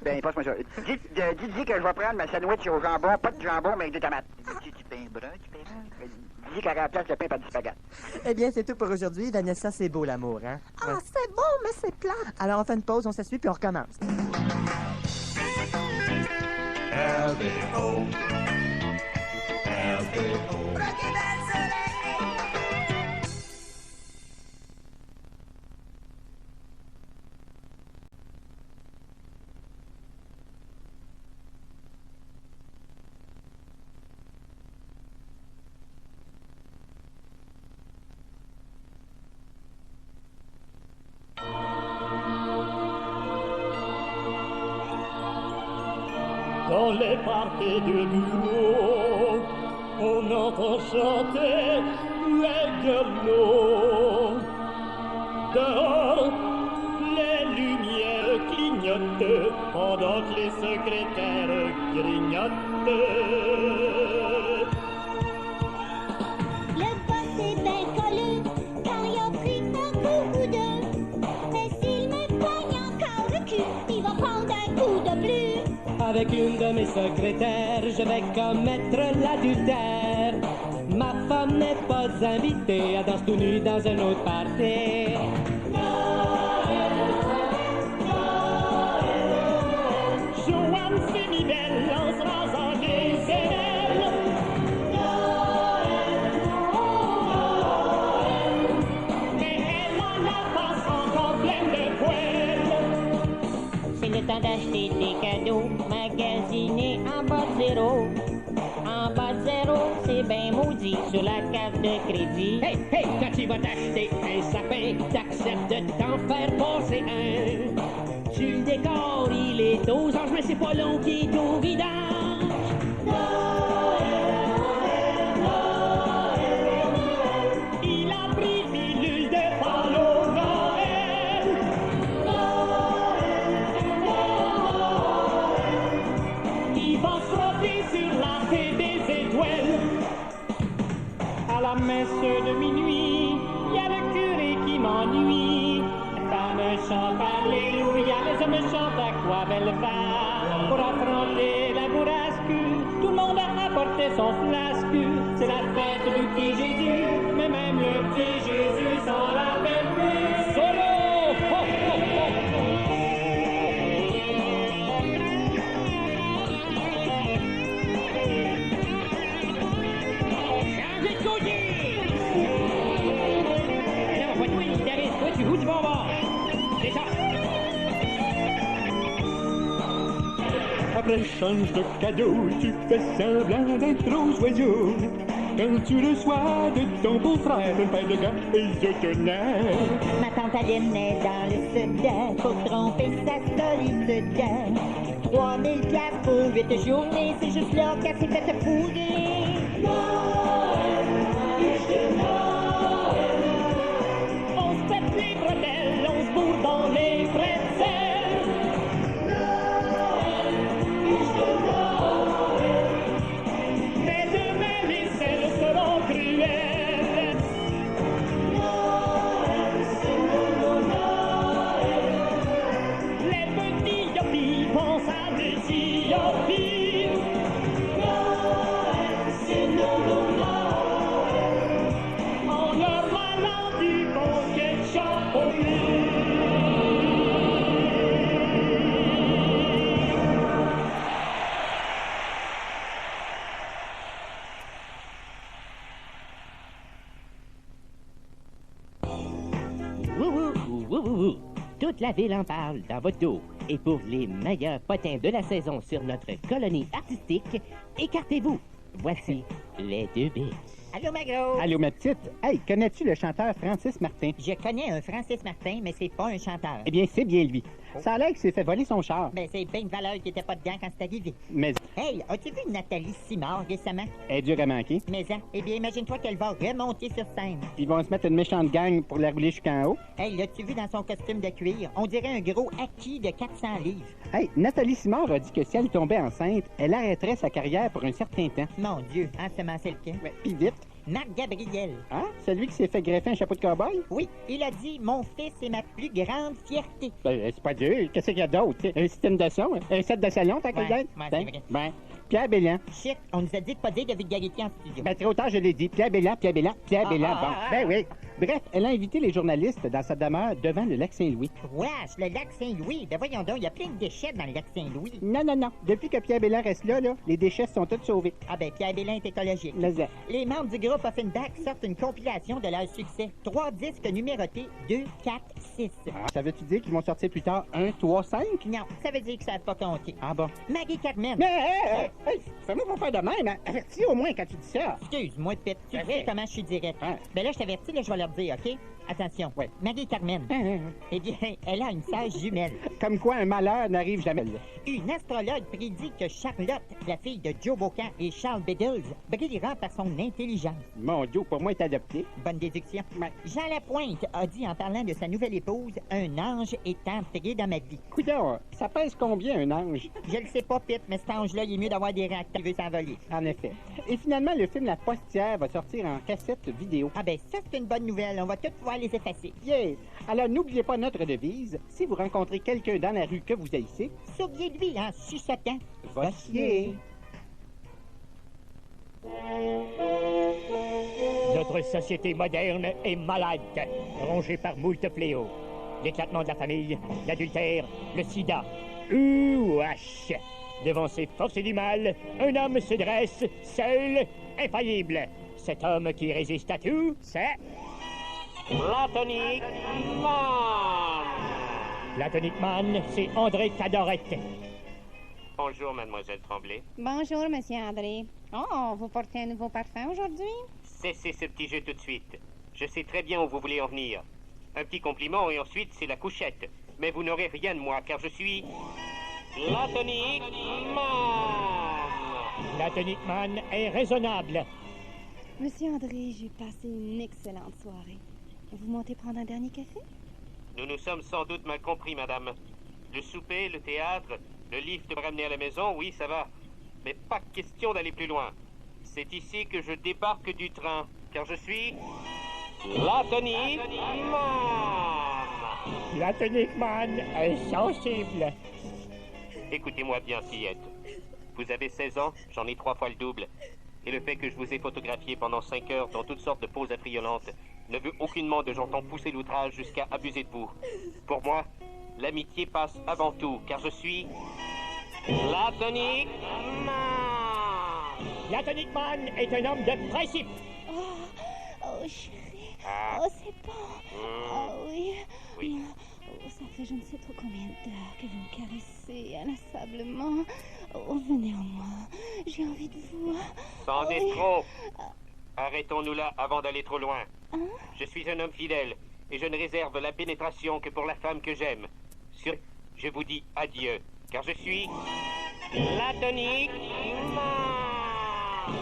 [SPEAKER 9] Ben, passe-moi ça. Dis-y que je vais prendre ma sandwich au jambon, pas de jambon, mais avec des tomates.
[SPEAKER 5] Du pain brun, du pain brun?
[SPEAKER 9] Dis-y qu'elle remplace le pain par du spaghetti.
[SPEAKER 3] Eh bien, c'est tout pour aujourd'hui. Vanessa, c'est beau l'amour, hein?
[SPEAKER 2] Ah, ouais. C'est beau, mais c'est plat.
[SPEAKER 3] Alors, on fait une pause, on s'essuie, puis on recommence.
[SPEAKER 1] LBO.
[SPEAKER 17] Dans les parties de bureau, on entend chanter les grelots. Dehors, les lumières clignotent pendant que les secrétaires grignotent.
[SPEAKER 6] Le boss est bien collé, car il a pris un coup d'eux. Et s'il me poigne encore le cul, il va prendre un coup de plus.
[SPEAKER 11] Avec une de mes secrétaires, je vais commettre l'adultère. Ma femme n'est pas invitée à danser tout nu dans un autre party.
[SPEAKER 17] Joanne Sémibelle en se rasant les ailes. Mais elle en a pas encore pleine de poêle.
[SPEAKER 23] C'est le temps d'acheter des cadeaux, magasinés en bas de zéro. En bas de zéro, c'est bien maudit sur la carte de crédit.
[SPEAKER 14] Hey, hey, quand tu vas t'acheter un sapin, t'acceptes de t'en faire passer un. Tu le décores, il est aux anges, mais c'est pas long qu'il est au vidange.
[SPEAKER 17] Il a pris pilule de Palo Noël. Il va se frotter sur la tête des étoiles.
[SPEAKER 14] À la messe de minuit, il y a le curé qui m'ennuie. Les femmes chantent Alléluia, les hommes chantent à quoi belle va. Pour affronter la bourrasque, tout le monde a apporté son flasque. C'est la fête du petit Jésus, mais même le petit Jésus s'en rappelle plus. Solo! Ho, ho, ho,
[SPEAKER 17] Changez de côté! Non, pas toi, Darius, toi, tu joues du bon bord. C'est ça.
[SPEAKER 14] Après l'échange de cadeaux, tu fais semblant d'être aux oiseaux. Quand tu reçois de ton beau-frère une paire de gants et tenaille.
[SPEAKER 23] Ma tante Aline est dans le Soudan pour tromper sa solitude. 3000 piastres pour 8 journées, c'est juste là qu'elle s'est fait fourrer.
[SPEAKER 17] On se pète les bretelles, on se bourre dans les pretzels.
[SPEAKER 13] Toute la ville en parle dans votre dos. Et pour les meilleurs potins de la saison sur notre colonie artistique, écartez-vous. Voici les deux billes.
[SPEAKER 15] Allô, Magro?
[SPEAKER 16] Allô, ma petite. Hey, connais-tu le chanteur Francis Martin?
[SPEAKER 15] Je connais un Francis Martin, mais c'est pas un chanteur.
[SPEAKER 16] Eh bien, c'est bien lui. Ça a l'air qu'il s'est fait voler son char.
[SPEAKER 15] Ben, c'est bien de valeur qui était pas dedans quand c'est arrivé.
[SPEAKER 16] Mais...
[SPEAKER 15] Hey, as-tu vu Nathalie Simard récemment?
[SPEAKER 16] Elle est dure à manquer.
[SPEAKER 15] Mais ça, eh bien, imagine-toi qu'elle va remonter sur scène.
[SPEAKER 16] Ils vont se mettre une méchante gang pour la rouler jusqu'en haut.
[SPEAKER 15] Hey, l'as-tu vu dans son costume de cuir? On dirait un gros acquis de 400 livres.
[SPEAKER 16] Hey, Nathalie Simard a dit que si elle tombait enceinte, elle arrêterait sa carrière pour un certain temps.
[SPEAKER 15] Mon Dieu, hein, c'est lequel?
[SPEAKER 16] Ouais, puis vite.
[SPEAKER 15] Marc Gabriel.
[SPEAKER 16] Hein? Celui qui s'est fait greffer un chapeau de cow-boy?
[SPEAKER 15] Oui, il a dit « Mon fils est ma plus grande fierté ».
[SPEAKER 16] Ben, c'est pas dur. Qu'est-ce qu'il y a d'autre? Un système de son? Un set de salon, tant qu'il y a?
[SPEAKER 15] Ouais, c'est vrai.
[SPEAKER 16] Ben, Pierre Bélan.
[SPEAKER 15] Shit, on nous a dit de pas dire de vulgarité en studio.
[SPEAKER 16] Ben, trop tard, je l'ai dit. Pierre Bélan. Bon, ben oui. Bref, elle a invité les journalistes dans sa demeure devant le lac Saint-Louis.
[SPEAKER 15] Wesh, le lac Saint-Louis. Ben voyons donc, il y a plein de déchets dans le lac Saint-Louis.
[SPEAKER 16] Non. Depuis que Pierre Bélan reste là, les déchets sont tous sauvés.
[SPEAKER 15] Ah ben, Pierre Bélan est écologique.
[SPEAKER 16] Mais...
[SPEAKER 15] Les membres du groupe Offenbach sortent une compilation de leur succès. 3 disques numérotés, 2, 4, 6.
[SPEAKER 16] Ah, ça veut-tu dire qu'ils vont sortir plus tard 1, 3, 5?
[SPEAKER 15] Non, ça veut dire qu'ils savent pas compter.
[SPEAKER 16] Ah bon?
[SPEAKER 15] Maggie Carmen.
[SPEAKER 16] Mais, fais-moi pas faire de même, hein? Avertis au moins quand tu dis ça.
[SPEAKER 15] Excuse-moi, Pete. Tu sais comment je suis direct. Ben là, je t'avertis, là, je vais leur dire, OK? Attention.
[SPEAKER 16] Ouais.
[SPEAKER 15] Maggie Carmen. Eh bien, elle a une sœur jumelle.
[SPEAKER 16] Comme quoi, un malheur n'arrive jamais.
[SPEAKER 15] Une astrologue prédit que Charlotte, la fille de Joe Bocan et Charles Biddles, brillera par son intelligence.
[SPEAKER 16] Mon Dieu, pour moi, est adopté.
[SPEAKER 15] Bonne déduction. Ouais. Jean Lapointe a dit en parlant de sa nouvelle épouse, un ange est entré dans ma vie.
[SPEAKER 16] Coudonc, ça pèse combien, un ange?
[SPEAKER 15] Je le sais pas, Pete, mais cet ange-là, il est mieux d'avoir des réacteurs qui veut s'envoler.
[SPEAKER 16] En effet. Et finalement, le film La Postière va sortir en cassette vidéo.
[SPEAKER 15] Ah ben, ça, c'est une bonne nouvelle. On va tous pouvoir les effacer.
[SPEAKER 16] Yeah! Alors, n'oubliez pas notre devise. Si vous rencontrez quelqu'un dans la rue que vous haïssez,
[SPEAKER 15] souriez-lui en chuchotant.
[SPEAKER 16] Voici.
[SPEAKER 17] Notre société moderne est malade, rongée par moult fléaux. L'éclatement de la famille, l'adultère, le sida. Ouach! Devant ces forces du mal, un homme se dresse, seul, infaillible. Cet homme qui résiste à tout, c'est... La Tonic Man! La Tonic Man, c'est André Cadorette.
[SPEAKER 24] Bonjour, mademoiselle Tremblay.
[SPEAKER 19] Bonjour, monsieur André. Oh, vous portez un nouveau parfum aujourd'hui?
[SPEAKER 24] Cessez ce petit jeu tout de suite. Je sais très bien où vous voulez en venir. Un petit compliment et ensuite c'est la couchette. Mais vous n'aurez rien de moi, car je suis... La Tonic Man!
[SPEAKER 17] La Tonic Man est raisonnable.
[SPEAKER 19] Monsieur André, j'ai passé une excellente soirée. Vous montez prendre un dernier café?
[SPEAKER 24] Nous nous sommes sans doute mal compris, madame. Le souper, le théâtre, le lift pour ramener à la maison, oui, ça va. Mais pas question d'aller plus loin. C'est ici que je débarque du train, car je suis... La Tonic Man!
[SPEAKER 17] La Tonic Man est sensible.
[SPEAKER 24] Écoutez-moi bien, fillette. Vous avez 16 ans, j'en ai 3 fois le double. Et le fait que je vous ai photographié pendant 5 heures dans toutes sortes de poses affriolantes ne veut aucunement de j'entends pousser l'outrage jusqu'à abuser de vous. Pour moi, l'amitié passe avant tout, car je suis... La Tonic Man!
[SPEAKER 17] La Tonic Man est un homme de principe.
[SPEAKER 19] Oh, chérie. Oh, c'est bon. Oh, oui.
[SPEAKER 24] Oui.
[SPEAKER 19] Oh, ça fait je ne sais trop combien d'heures que vous me caressez inlassablement. Oh, venez en moi. J'ai envie de vous...
[SPEAKER 24] C'en est trop. Arrêtons-nous là avant d'aller trop loin. Je suis un homme fidèle et je ne réserve la pénétration que pour la femme que j'aime. Je vous dis adieu, car je suis... La Tonic Man!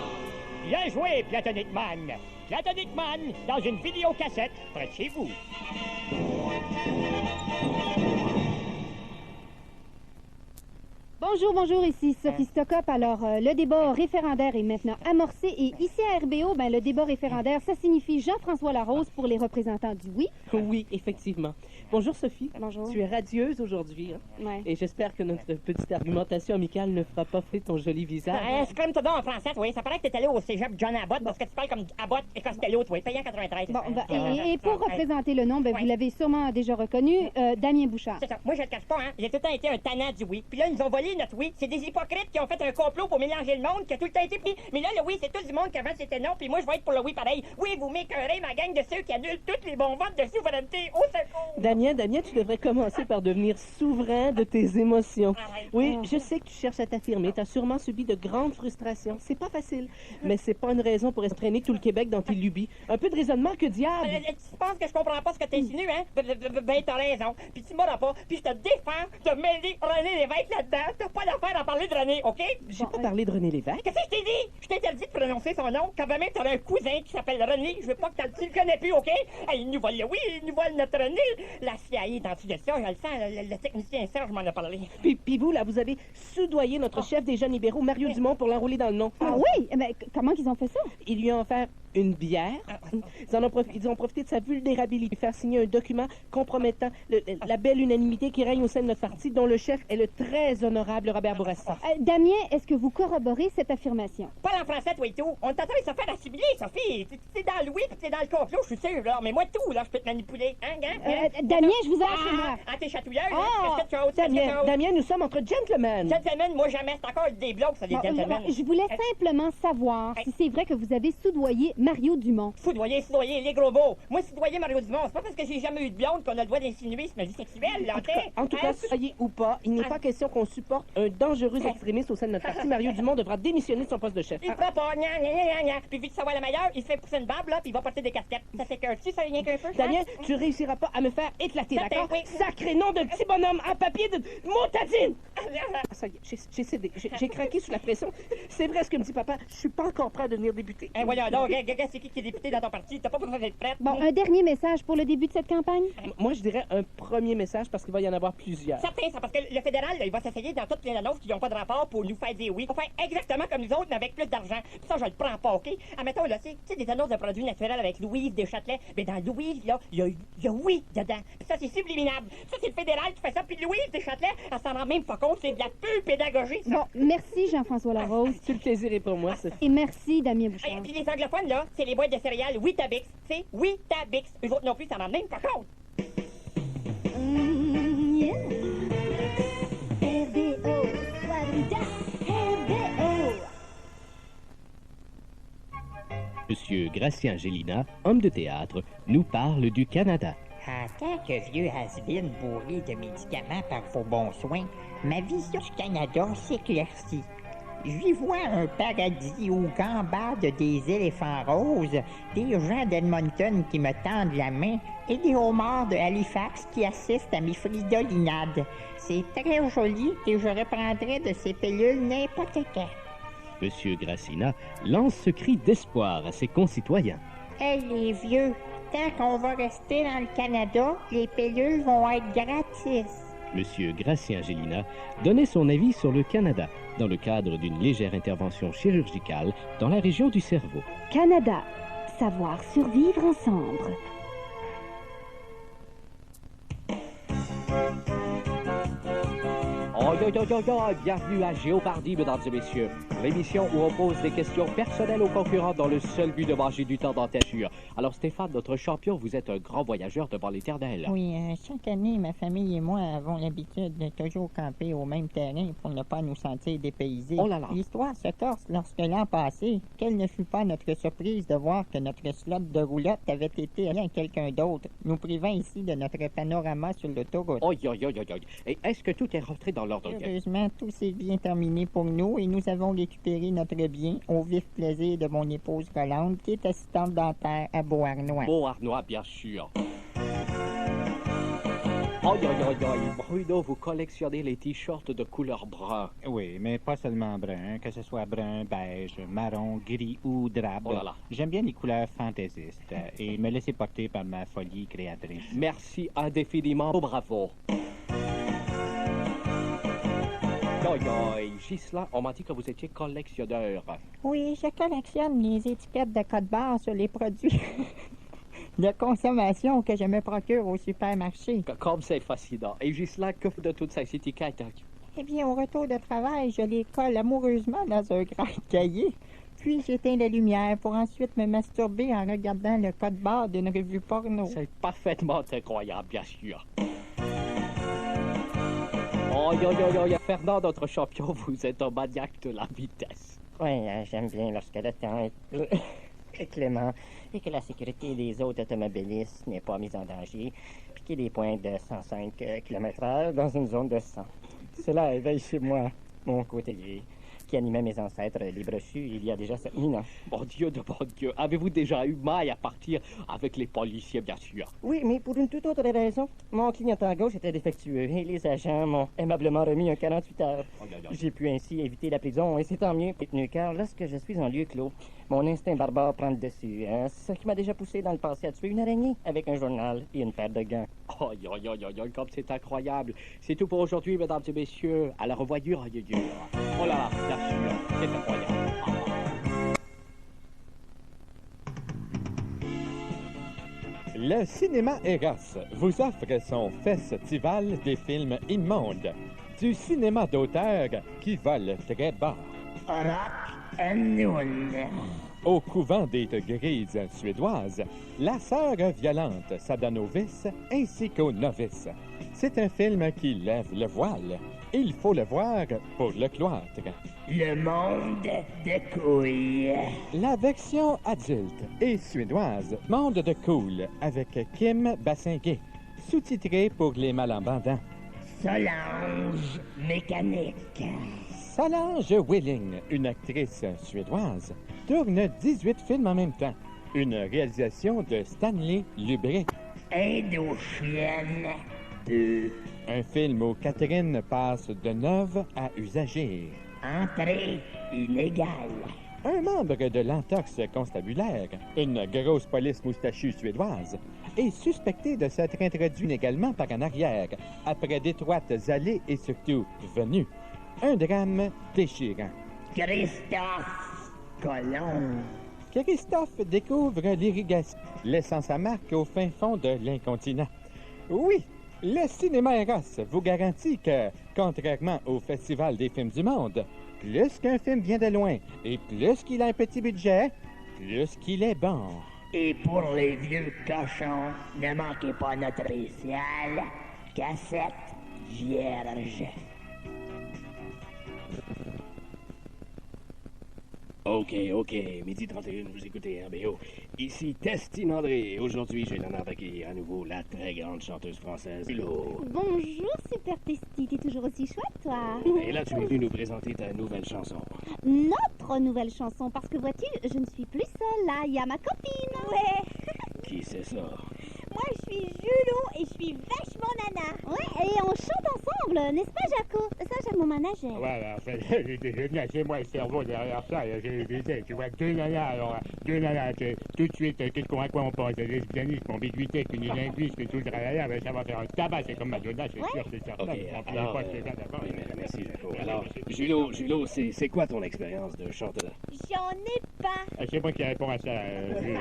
[SPEAKER 17] Bien joué, Platonic Man. Platonic Man, dans une vidéocassette près de chez vous.
[SPEAKER 25] Bonjour, ici Sophie Stockop. Alors, le débat référendaire est maintenant amorcé et ici à RBO, le débat référendaire, ça signifie Jean-François Larose pour les représentants du oui.
[SPEAKER 22] Oui, effectivement. Bonjour Sophie.
[SPEAKER 25] Bonjour.
[SPEAKER 22] Tu es radieuse aujourd'hui, hein?
[SPEAKER 25] Ouais.
[SPEAKER 22] Et j'espère que notre petite argumentation amicale ne fera pas fouler ton joli visage.
[SPEAKER 15] Exclame-toi donc en français, oui. Ça paraît que t'es allé au cégep John Abbott parce que tu parles comme Abbott et Costello, oui. Payant 93.
[SPEAKER 25] Bon, et pour représenter le nom, vous l'avez sûrement déjà reconnu, Damien Bouchard.
[SPEAKER 15] C'est ça. Moi, je le cache pas, hein. J'ai tout le temps été un tannant du oui. Puis là, ils nous ont volé
[SPEAKER 9] détruit notre oui. C'est des hypocrites qui ont fait un complot pour mélanger le monde, qui a tout le temps été pris. Mais là, le oui, c'est tout du monde qu'avant c'était non, puis moi, je vais être pour le oui pareil. Oui, vous m'écœurez, ma gang de ceux qui annulent tous les bons votes de souveraineté. Au secours!
[SPEAKER 8] Damien, tu devrais commencer par devenir souverain de tes émotions. Oui, je sais que tu cherches à t'affirmer. Tu as sûrement subi de grandes frustrations. C'est pas facile, mais c'est pas une raison pour entraîner tout le Québec dans tes lubies. Un peu de raisonnement, que diable!
[SPEAKER 9] Tu penses que je comprends pas ce que t'insinues, hein? Ben, t'as raison. Puis tu m'auras pas. Puis je te défends de mêler René Lévesque là-dedans. T'as pas d'affaire à parler de René, OK?
[SPEAKER 8] J'ai pas parlé de René Lévesque.
[SPEAKER 9] Qu'est-ce que je t'ai dit? Je t'ai interdit de prononcer son nom. Quand même, t'aurais un cousin qui s'appelle René. Je veux pas que tu le connais plus, OK? Hey, il nous vole le oui, il nous vole notre René. La CIA est en dessous de ça, je le sens. Le technicien Serge m'en a parlé.
[SPEAKER 8] Puis vous, là, vous avez soudoyé notre chef des jeunes libéraux, Mario Dumont, pour l'enrouler dans le nom.
[SPEAKER 25] Ah oui? Mais comment qu'ils ont fait ça?
[SPEAKER 8] Ils lui ont offert une bière. Ils ont profité de sa vulnérabilité, faire signer un document compromettant la belle unanimité qui règne au sein de notre parti, dont le chef est le très honorable Robert Bourassa.
[SPEAKER 25] Damien, est-ce que vous corroborez cette affirmation?
[SPEAKER 9] Pas en français, toi et tout. On t'attend à se faire assimiler, Sophie. T'es dans le oui, puis t'es dans le complot, je suis sûr, là. Mais moi, tout, là, je peux te manipuler. Hein?
[SPEAKER 25] Damien, je vous ai chez moi.
[SPEAKER 9] Ah, t'es chatouilleuse, hein? Qu'est-ce que tu as?
[SPEAKER 8] Damien, nous sommes entre gentlemen.
[SPEAKER 9] Gentlemen, moi, jamais. C'est encore des blocs, ça, des gentlemen.
[SPEAKER 25] Je voulais simplement savoir si c'est vrai que vous avez soudoyé Mario Dumont.
[SPEAKER 9] Soudoyer, les gros mots. Moi, soudoyer Mario Dumont, c'est pas parce que j'ai jamais eu de blonde qu'on a le droit d'insinuer sur ma vie sexuelle, là,
[SPEAKER 8] En tout cas, soyez ou pas, il n'est pas question qu'on supporte un dangereux extrémiste au sein de notre parti. Mario Dumont devra démissionner de son poste de chef.
[SPEAKER 9] Il fera pas, gna. Puis vite savoir la meilleure, il se fait pousser une barbe, là, puis il va porter des casquettes. Ça s'écœure-tu, ça rien qu'un peu?
[SPEAKER 8] Damien, tu réussiras pas à me faire éclater, d'accord? Sacré nom de petit bonhomme en papier de motadine! Ça y est, j'ai cédé. J'ai craqué sous la pression. C'est vrai ce que me dit papa, je suis pas encore prêt à devenir député.
[SPEAKER 9] Voyons donc, c'est qui est député dans ton parti? T'as pas besoin d'être prête.
[SPEAKER 25] Bon, un dernier message pour le début de cette campagne?
[SPEAKER 8] Moi, je dirais un premier message parce qu'il va y en avoir plusieurs.
[SPEAKER 9] Certain, ça, parce que le fédéral, là, il va s'essayer dans toutes les annonces qui n'ont pas de rapport pour nous faire dire oui. On fait exactement comme nous autres, mais avec plus d'argent. Puis ça, je le prends pas, OK? Admettons, là, tu sais, des annonces de produits naturels avec Louise Deschâtelet. Mais dans Louise, là, il y a oui dedans. Puis ça, c'est subliminable. Ça, c'est le fédéral qui fait ça. Puis Louise Deschâtelet, elle s'en rend même pas compte. C'est de la pure pédagogie, ça.
[SPEAKER 25] Bon, merci, Jean-François Larose.
[SPEAKER 8] Tout le plaisir est pour moi, Sophie.
[SPEAKER 25] Et merci, Damien Bouchard.
[SPEAKER 9] Et puis les anglophones, là, c'est les boîtes de céréales Weetabix. C'est Weetabix. Eux autres non plus, ça m'en même pas compte.
[SPEAKER 6] RBO, Florida, RBO.
[SPEAKER 10] Monsieur Gracien Gélina, homme de théâtre, nous parle du Canada.
[SPEAKER 15] En tant que vieux has-been bourré de médicaments par vos bons soins, ma vision du Canada s'éclaircit. J'y vois un paradis où gambadent des éléphants roses, des gens d'Edmonton qui me tendent la main et des homards de Halifax qui assistent à mes fridolinades. C'est très joli et je reprendrai de ces pilules n'importe quand.
[SPEAKER 10] Monsieur Gracina lance ce cri d'espoir à ses concitoyens.
[SPEAKER 15] Hey les vieux, tant qu'on va rester dans le Canada, les pilules vont être gratis.
[SPEAKER 10] Monsieur Gracien Gélina donnait son avis sur le Canada dans le cadre d'une légère intervention chirurgicale dans la région du cerveau.
[SPEAKER 25] Canada, savoir survivre ensemble.
[SPEAKER 12] Bienvenue à Géopardy, mesdames et messieurs. L'émission où on pose des questions personnelles aux concurrents dans le seul but de manger du temps d'antenne. Alors Stéphane, notre champion, vous êtes un grand voyageur devant l'éternel.
[SPEAKER 15] Oui, chaque année, ma famille et moi avons l'habitude de toujours camper au même terrain pour ne pas nous sentir dépaysés.
[SPEAKER 12] Oh là là.
[SPEAKER 15] L'histoire se corse lorsque l'an passé, quelle ne fut pas notre surprise de voir que notre slot de roulotte avait été à quelqu'un d'autre, nous privant ici de notre panorama sur l'autoroute.
[SPEAKER 12] Et est-ce que tout est rentré dans l'ordre?
[SPEAKER 15] Heureusement, tout s'est bien terminé pour nous et nous avons récupéré notre bien au vif plaisir de mon épouse Rolande, qui est assistante dentaire à Beauharnois.
[SPEAKER 12] Beauharnois, bien sûr. Bruno, vous collectionnez les t-shirts de couleur brun.
[SPEAKER 16] Oui, mais pas seulement brun, que ce soit brun, beige, marron, gris ou drabe.
[SPEAKER 12] Oh là là.
[SPEAKER 16] J'aime bien les couleurs fantaisistes et me laisser porter par ma folie créatrice.
[SPEAKER 12] Merci indéfiniment, bravo. Ghislain, on m'a dit que vous étiez collectionneur.
[SPEAKER 15] Oui, je collectionne les étiquettes de code-barre sur les produits de consommation que je me procure au supermarché.
[SPEAKER 12] Comme c'est fascinant. Et Ghislain, que fait de toutes ces étiquettes?
[SPEAKER 15] Eh bien, au retour de travail, je les colle amoureusement dans un grand cahier. Puis j'éteins la lumière pour ensuite me masturber en regardant le code-barre d'une revue porno.
[SPEAKER 12] C'est parfaitement incroyable, bien sûr. Oh, Fernand, notre champion, vous êtes un maniaque de la vitesse.
[SPEAKER 13] Oui, j'aime bien lorsque le temps est clément et que la sécurité des autres automobilistes n'est pas mise en danger, puis qu'il y ait des points de 105 km/h dans une zone de 100. Cela éveille chez moi mon côté qui animait mes ancêtres les brochus il y a déjà 7000 ans.
[SPEAKER 12] Bon Dieu de bon Dieu, avez-vous déjà eu maille à partir avec les policiers, bien sûr?
[SPEAKER 13] Oui, mais pour une toute autre raison. Mon clignotant gauche était défectueux et les agents m'ont aimablement remis un 48 heures. J'ai pu ainsi éviter la prison et c'est tant mieux tenu car lorsque je suis en lieu clos, mon instinct barbare prend le dessus, ce qui m'a déjà poussé dans le passé à tuer une araignée avec un journal et une paire de gants.
[SPEAKER 12] Comme c'est incroyable. C'est tout pour aujourd'hui, mesdames et messieurs. À la revoyure, Oh là là, bien sûr, c'est incroyable.
[SPEAKER 4] Le cinéma Eros vous offre son festival des films immondes. Du cinéma d'auteur qui vole très bas.
[SPEAKER 15] Rock and roll.
[SPEAKER 4] Au couvent des grises suédoises, la sœur violente s'adonne aux vices ainsi qu'aux novices. C'est un film qui lève le voile. Il faut le voir pour le cloître.
[SPEAKER 15] Le monde de couilles.
[SPEAKER 4] La version adulte et suédoise Monde de cool avec Kim Basinger, sous-titré pour les malentendants.
[SPEAKER 15] Solange mécanique.
[SPEAKER 4] Solange Willing, une actrice suédoise, tourne 18 films en même temps. Une réalisation de Stanley Lubré.
[SPEAKER 15] Indochienne 2.
[SPEAKER 4] Un film où Catherine passe de neuve à usagée.
[SPEAKER 15] Entrée illégale.
[SPEAKER 4] Un membre de l'entorse constabulaire, une grosse police moustachue suédoise, est suspecté de s'être introduit illégalement par en arrière, après d'étroites allées et surtout venues. Un drame déchirant.
[SPEAKER 15] Christophe Colomb.
[SPEAKER 4] Christophe découvre l'irrigation, laissant sa marque au fin fond de l'incontinent. Oui, le cinéma Eros vous garantit que, contrairement au Festival des films du monde, plus qu'un film vient de loin et plus qu'il a un petit budget, plus qu'il est bon.
[SPEAKER 15] Et pour les vieux cochons, ne manquez pas notre spécial cassette vierge.
[SPEAKER 7] OK, midi 31, vous écoutez RBO. Ici Testine André. Aujourd'hui, j'ai l'honneur d'accueillir à nouveau la très grande chanteuse française, Hello.
[SPEAKER 25] Bonjour, Super Testy. T'es toujours aussi chouette, toi.
[SPEAKER 7] Et là, tu es venu nous présenter ta nouvelle chanson.
[SPEAKER 25] Notre nouvelle chanson, parce que vois-tu, je ne suis plus seule, là. Il y a ma copine. Ouais.
[SPEAKER 7] Qui c'est ça?
[SPEAKER 25] Moi, je suis Julo et je suis vachement nana. Ouais, et on chante ensemble, n'est-ce pas, Jaco? Ça, j'aime mon manager.
[SPEAKER 16] Ouais, en fait, j'étais venu assez moi le cerveau derrière ça. J'ai visé, tu vois, deux nanas, alors, tout de suite, qu'est-ce qu'on à quoi on pense? Lesbianisme, ambiguïté, unilinguisme, tout le tralala, ben, ça va faire un tabac, c'est comme Madonna, c'est sûr, c'est certain.
[SPEAKER 7] OK, alors, oui, merci, Jaco. Alors, Julo, c'est quoi ton expérience de chanteur?
[SPEAKER 25] J'en ai pas.
[SPEAKER 16] C'est moi qui réponds à ça,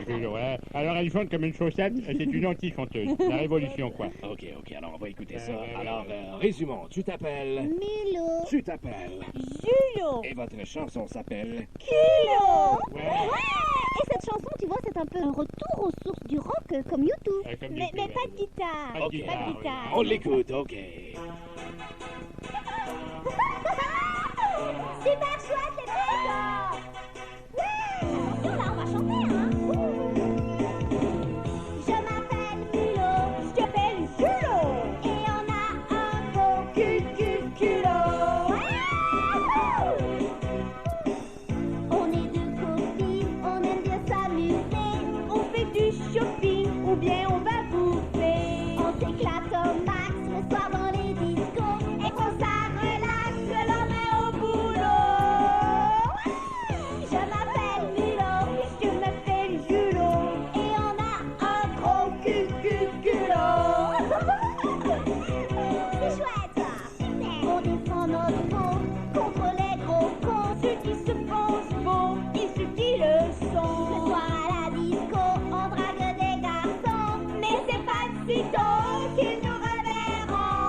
[SPEAKER 16] Julo. Hein. Alors, elle chante comme une chaussette, c'est une anti-chanteuse. La révolution, quoi.
[SPEAKER 7] OK, alors on va écouter ça. Alors, résumons. Tu t'appelles...
[SPEAKER 25] Milo.
[SPEAKER 7] Tu t'appelles...
[SPEAKER 25] Julo.
[SPEAKER 7] Et votre chanson s'appelle...
[SPEAKER 25] Kilo. Ouais. Et cette chanson, tu vois, c'est un peu un retour aux sources du rock, comme YouTube. Mais pas de guitare.
[SPEAKER 7] Pas de
[SPEAKER 25] guitare.
[SPEAKER 7] On l'écoute, OK.
[SPEAKER 25] Super chouette, les mecs. Ouais. Attention, là, on va chanter, hein. Je m'appelle Milo, je t'appelle Julo. Et on a un beau culot. On est deux copines, on aime bien s'amuser. On fait du shopping ou bien on va bouffer. On s'éclate au max le soir dans les discos. Et quand ça relaxe, le lendemain au boulot. Je m'appelle Milo, je m'appelle Julo. Et on a un gros culot. C'est chouette ça. On défend notre peau contre les gros cons. Ceux qui se pensent beaux et ceux qui le sont. Ce soir à la disco, on drague des garçons. Mais c'est pas de sitôt qu'ils nous reverront.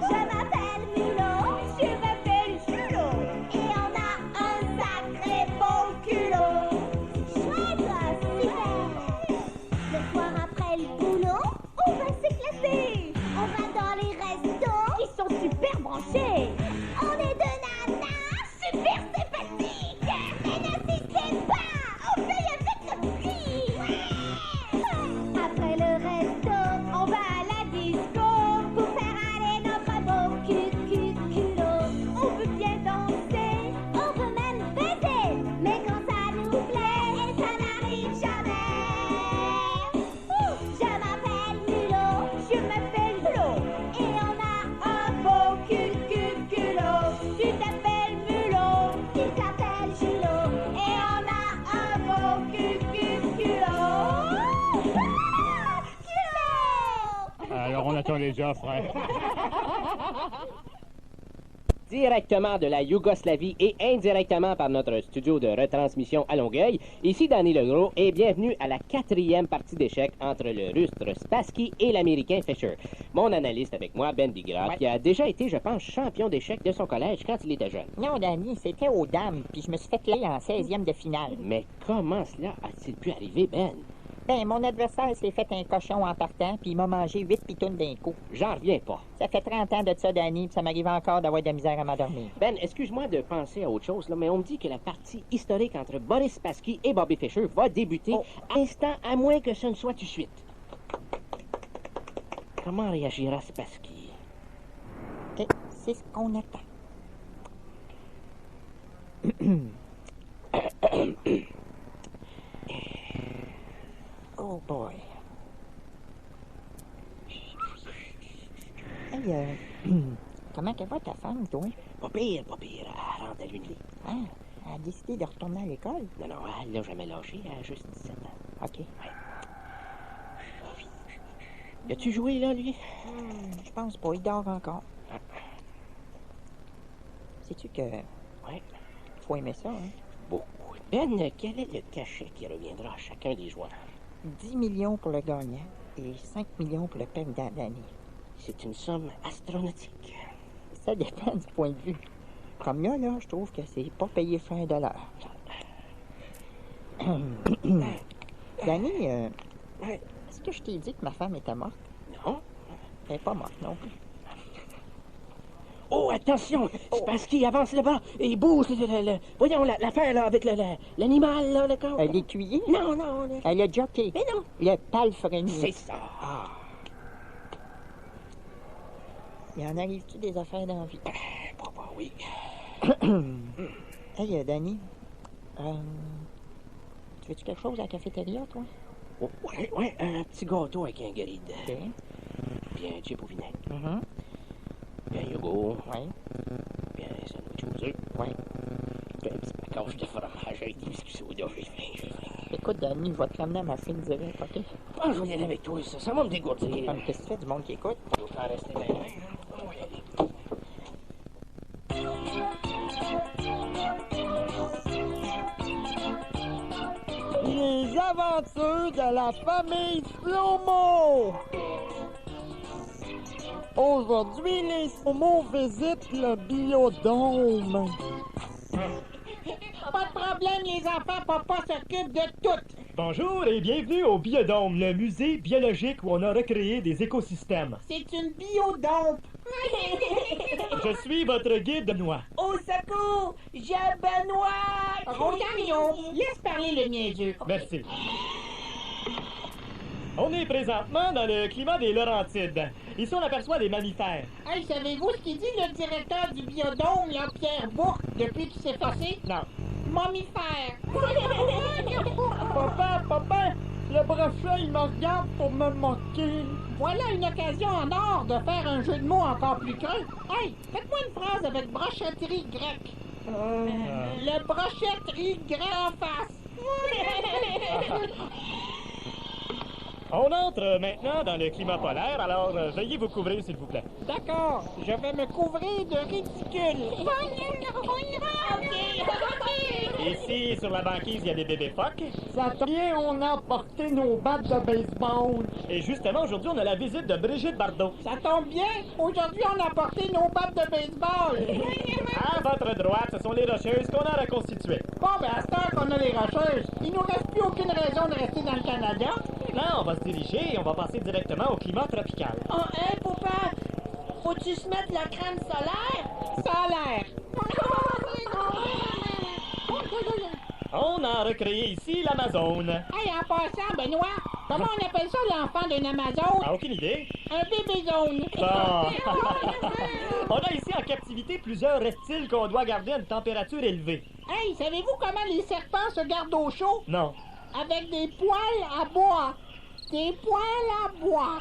[SPEAKER 25] Je m'appelle Milo, je m'appelle Julo. Et on a un sacré bon culot. Chouette, super. Le soir après le boulot, on va s'éclater. On va dans les restos qui
[SPEAKER 16] attend les offres. Hein.
[SPEAKER 8] Directement de la Yougoslavie et indirectement par notre studio de retransmission à Longueuil, ici Danny Legros et bienvenue à la 4e partie d'échecs entre le rustre Spassky et l'américain Fisher. Mon analyste avec moi, Ben Bigra, qui a déjà été, je pense, champion d'échecs de son collège quand il était jeune.
[SPEAKER 15] Non, Danny, c'était aux dames, puis je me suis fait layer en 16e de finale.
[SPEAKER 8] Mais comment cela a-t-il pu arriver, Ben?
[SPEAKER 15] Ben, mon adversaire s'est fait un cochon en partant, puis il m'a mangé 8 pitounes d'un coup.
[SPEAKER 8] J'en reviens pas.
[SPEAKER 15] Ça fait 30 ans de ça, Danny, puis ça m'arrive encore d'avoir de la misère à m'endormir.
[SPEAKER 8] Ben, excuse-moi de penser à autre chose, là, mais on me dit que la partie historique entre Boris Spassky et Bobby Fischer va débuter à l'instant, à moins que ce ne soit tout de suite. Comment réagira Spassky?
[SPEAKER 15] Et c'est ce qu'on attend. Oh boy. Hey, comment qu'elle va ta femme, toi?
[SPEAKER 8] Pas pire, elle rentre à l'unité.
[SPEAKER 15] Ah, elle a décidé de retourner à l'école?
[SPEAKER 8] Non, elle l'a jamais lâché, elle a juste 17 ans.
[SPEAKER 15] OK.
[SPEAKER 8] Ouais. As-tu joué, là, lui?
[SPEAKER 15] Je pense pas, il dort encore. Sais-tu que...
[SPEAKER 8] Ouais.
[SPEAKER 15] Faut aimer ça, hein?
[SPEAKER 8] Beaucoup. Ben, quel est le cachet qui reviendra à chacun des joueurs?
[SPEAKER 15] 10 millions pour le gagnant et 5 millions pour le perdant d'année.
[SPEAKER 8] C'est une somme astronomique.
[SPEAKER 15] Ça dépend du point de vue. Comme là, je trouve que c'est pas payé fin de l'heure. Danny, est-ce que je t'ai dit que ma femme était morte?
[SPEAKER 8] Non.
[SPEAKER 15] Elle n'est pas morte non plus.
[SPEAKER 8] Oh, attention! Spassky avance là-bas et il bouge voyons, l'affaire, là, avec l'animal, là, d'accord?
[SPEAKER 15] L'écuyer?
[SPEAKER 8] Non.
[SPEAKER 15] Le jockey?
[SPEAKER 8] Mais non!
[SPEAKER 15] Le palefrenier?
[SPEAKER 8] C'est ça!
[SPEAKER 15] Il en arrive-tu des affaires d'envie?
[SPEAKER 8] Papa, oui.
[SPEAKER 15] Hey, Danny, tu veux-tu quelque chose à la cafétéria, toi?
[SPEAKER 8] Oh, ouais, un petit gâteau avec un gride.
[SPEAKER 15] OK.
[SPEAKER 8] Puis un chip au vinaigre.
[SPEAKER 15] Mm-hmm.
[SPEAKER 8] Puis un yogourt.
[SPEAKER 15] Oui.
[SPEAKER 8] Puis un sandwich aux œufs.
[SPEAKER 15] Oui.
[SPEAKER 8] Puis un petit package de fromage avec des biscuits soda. J'ai faim.
[SPEAKER 15] Écoute, Danny, je vais te ramener à ma fille direct, OK?
[SPEAKER 8] Ah, je vais y aller avec toi, ça va me dégourdir.
[SPEAKER 15] Qu'est-ce que tu fais du monde qui écoute?
[SPEAKER 8] Je vais faire rester la main. On va y aller.
[SPEAKER 2] Les aventures de la famille Slow-Mo. Aujourd'hui, les Slow-Mo visitent le biodôme.
[SPEAKER 5] Pas de problème, les enfants, papa s'occupe de tout.
[SPEAKER 18] Bonjour et bienvenue au Biodôme, le musée biologique où on a recréé des écosystèmes.
[SPEAKER 5] C'est une biodompe.
[SPEAKER 18] Je suis votre guide Benoît.
[SPEAKER 5] Au secours, j'ai Benoît. Rosario, laisse parler le niaiseux.
[SPEAKER 18] Merci. On est présentement dans le climat des Laurentides. Ici, on aperçoit des mammifères.
[SPEAKER 5] Hey, savez-vous ce qu'il dit le directeur du biodôme, là, Pierre Bourque, depuis qu'il s'est passé?
[SPEAKER 18] Non.
[SPEAKER 5] Mammifère.
[SPEAKER 2] Papa, le brochet, il me regarde pour me moquer.
[SPEAKER 5] Voilà une occasion en or de faire un jeu de mots encore plus creux. Hey, faites-moi une phrase avec brochetterie grecque. Le brochetterie grec en face.
[SPEAKER 18] On entre maintenant dans le climat polaire, alors veuillez vous couvrir, s'il vous plaît.
[SPEAKER 5] D'accord, je vais me couvrir de ridicule.
[SPEAKER 18] Ici, sur la banquise, il y a des bébés phoques.
[SPEAKER 2] Ça tombe bien, on a emporté nos battes de baseball.
[SPEAKER 18] Et justement, aujourd'hui, on a la visite de Brigitte Bardot.
[SPEAKER 5] Ça tombe bien, aujourd'hui, on a porté nos battes de baseball.
[SPEAKER 18] À votre droite, ce sont les Rocheuses qu'on a reconstituées.
[SPEAKER 5] Bon, ben, à cette heure qu'on a les Rocheuses, il nous reste plus aucune raison de rester dans le Canada.
[SPEAKER 18] Non, on va se diriger et on va passer directement au climat tropical.
[SPEAKER 5] Oh, hé, papa! Faut-tu se mettre la crème solaire? Solaire!
[SPEAKER 18] On a recréé ici l'Amazone.
[SPEAKER 5] Hey, en passant, Benoît, comment on appelle ça l'enfant d'une Amazone?
[SPEAKER 18] Ah, aucune idée.
[SPEAKER 5] Un bébé zone.
[SPEAKER 18] Bon. On a ici en captivité plusieurs reptiles qu'on doit garder à une température élevée.
[SPEAKER 5] Hey, savez-vous comment les serpents se gardent au chaud?
[SPEAKER 18] Non.
[SPEAKER 5] Avec des poils à bois. Des poils à bois.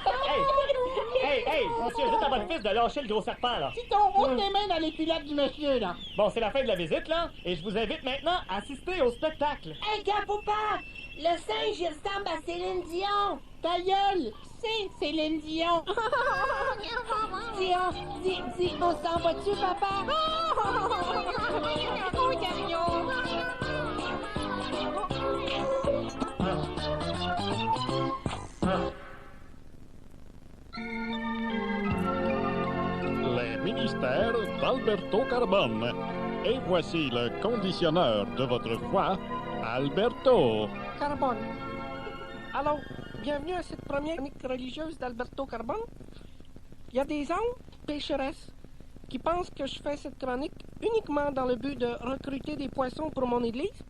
[SPEAKER 18] Hey, monsieur, dites à votre fils de lâcher le gros serpent, là.
[SPEAKER 5] Titon, ôte les mains dans les culottes du monsieur, là.
[SPEAKER 18] Bon, c'est la fin de la visite, là, et je vous invite maintenant à assister au spectacle.
[SPEAKER 5] Hey, gars, papa! Le singe, il ressemble à Céline Dion. Ta gueule, c'est Céline Dion. Dis, on s'en va-tu, papa? Oh, Gagnon.
[SPEAKER 1] Les ministères d'Alberto Carbone. Et voici le conditionneur de votre voix, Alberto.
[SPEAKER 22] Carbone. Alors, bienvenue à cette première chronique religieuse d'Alberto Carbone. Il y a des hommes, pécheresses, qui pensent que je fais cette chronique uniquement dans le but de recruter des poissons pour mon église.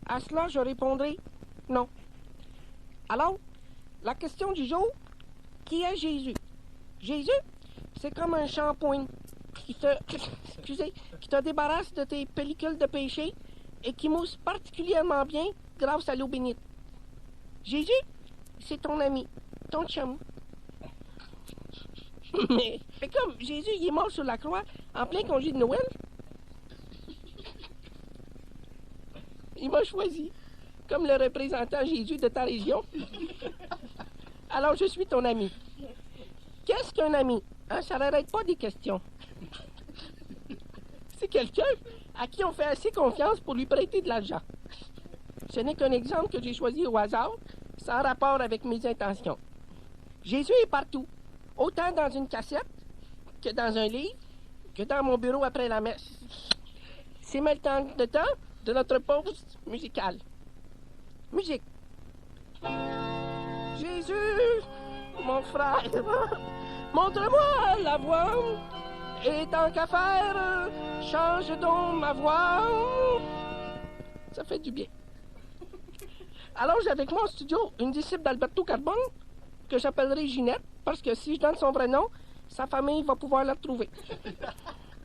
[SPEAKER 22] À cela, je répondrai non. Alors, la question du jour, qui est Jésus? Jésus, c'est comme un shampoing qui te débarrasse de tes pellicules de péché et qui mousse particulièrement bien grâce à l'eau bénite. Jésus, c'est ton ami, ton chum. Mais comme Jésus, il est mort sur la croix en plein congé de Noël, il m'a choisi comme le représentant Jésus de ta région. Alors, je suis ton ami. Qu'est-ce qu'un ami? Hein, ça n'arrête pas des questions. C'est quelqu'un à qui on fait assez confiance pour lui prêter de l'argent. Ce n'est qu'un exemple que j'ai choisi au hasard, sans rapport avec mes intentions. Jésus est partout, autant dans une cassette, que dans un livre, que dans mon bureau après la messe. C'est maintenant le temps de notre pause musicale. Musique. Jésus, mon frère, montre-moi la voie. Et tant qu'à faire, change donc ma voix. Ça fait du bien. Alors, j'ai avec moi au studio une disciple d'Alberto Carbone, que j'appellerai Ginette, parce que si je donne son vrai nom, sa famille va pouvoir la retrouver.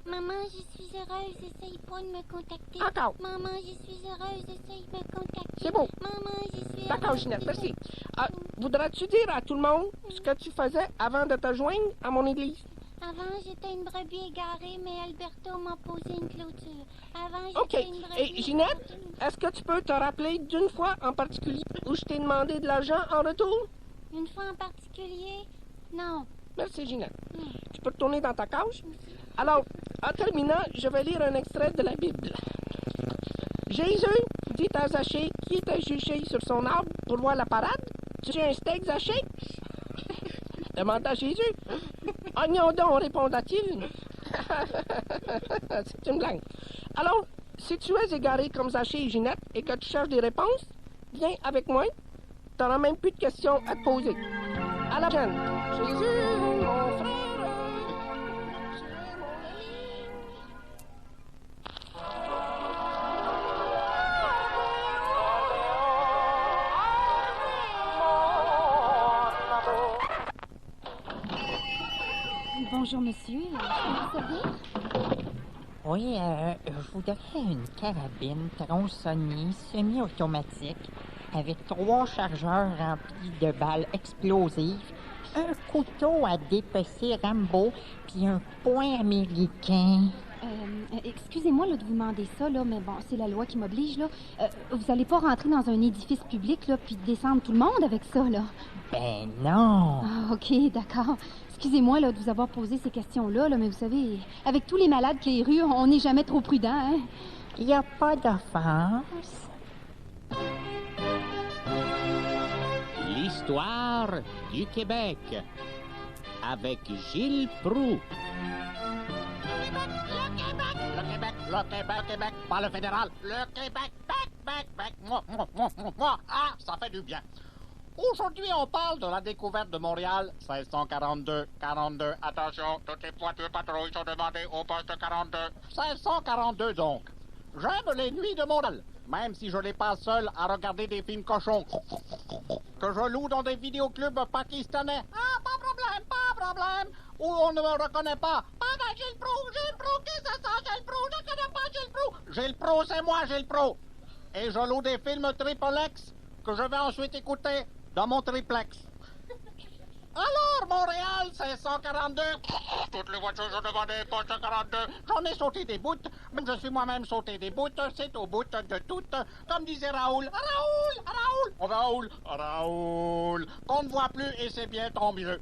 [SPEAKER 6] Maman, je suis heureuse, essaye pas de me contacter.
[SPEAKER 22] Encore.
[SPEAKER 6] Maman, je suis heureuse, essaye de me contacter.
[SPEAKER 22] C'est beau.
[SPEAKER 6] Maman, je suis
[SPEAKER 22] D'accord,
[SPEAKER 6] heureuse,
[SPEAKER 22] Ginette,
[SPEAKER 6] essaye-
[SPEAKER 22] merci. Voudrais-tu dire à tout le monde ce que tu faisais avant de te joindre à mon église?
[SPEAKER 6] Avant, j'étais une brebis égarée, mais Alberto m'a posé une clôture. Avant,
[SPEAKER 22] OK.
[SPEAKER 6] j'étais une brebis...
[SPEAKER 22] Et Ginette, est-ce que tu peux te rappeler d'une fois en particulier où je t'ai demandé de l'argent en retour?
[SPEAKER 6] Une fois en particulier? Non.
[SPEAKER 22] Merci, Ginette. Tu peux retourner dans ta cage? Alors, en terminant, je vais lire un extrait de la Bible. Jésus dit à Zachée qui était juché sur son arbre pour voir la parade. Tu as un steak, Zachée? Demande à Jésus. Oignon donc, répondra-t-il. C'est une blague. Alors, si tu es égaré comme Zachée et Ginette et que tu cherches des réponses, viens avec moi. Tu n'auras même plus de questions à te poser. À la prochaine. Jésus, mon frère.
[SPEAKER 3] Bonjour, monsieur. Je peux vous servir?
[SPEAKER 15] Oui, je voudrais une carabine tronçonnée semi-automatique avec 3 chargeurs remplis de balles explosives, un couteau à dépecer Rambo, puis un poing américain.
[SPEAKER 3] Excusez-moi là, de vous demander ça, là, mais bon, c'est la loi qui m'oblige. Là. Vous allez pas rentrer dans un édifice public là, puis descendre tout le monde avec ça, là.
[SPEAKER 15] Ben non!
[SPEAKER 3] Ah, OK, d'accord. Excusez-moi là, de vous avoir posé ces questions-là, là, mais vous savez, avec tous les malades qui les rues, on n'est jamais trop prudent, hein?
[SPEAKER 15] Il n'y a pas d'offense.
[SPEAKER 10] L'histoire du Québec avec Gilles Proulx.
[SPEAKER 11] Le Québec, pas le fédéral. Le Québec, bec. Moi. Ah, ça fait du bien. Aujourd'hui, on parle de la découverte de Montréal, 1642. Attention, toutes les voitures patrouilles sont demandées au poste 42. 1642, donc. J'aime les nuits de Montréal, même si je les passe seul à regarder des films cochons. Que je loue dans des vidéoclubs pakistanais. Ah, pas problème. Où on ne me reconnaît pas. Ah, Gilles Proulx, qu'est-ce que c'est ça, Gilles Proulx? Je connais pas Gilles Proulx. Gilles Proulx, c'est moi, Gilles Proulx. Et je loue des films triple X que je vais ensuite écouter dans mon triplex. Alors, Montréal, 542. Toutes les voitures, je demandais pas 542. J'en ai sauté des bouts, mais je suis moi-même sauté des bouts. C'est au bout de toutes. Comme disait Raoul. Raoul, qu'on ne voit plus et c'est bien tant mieux.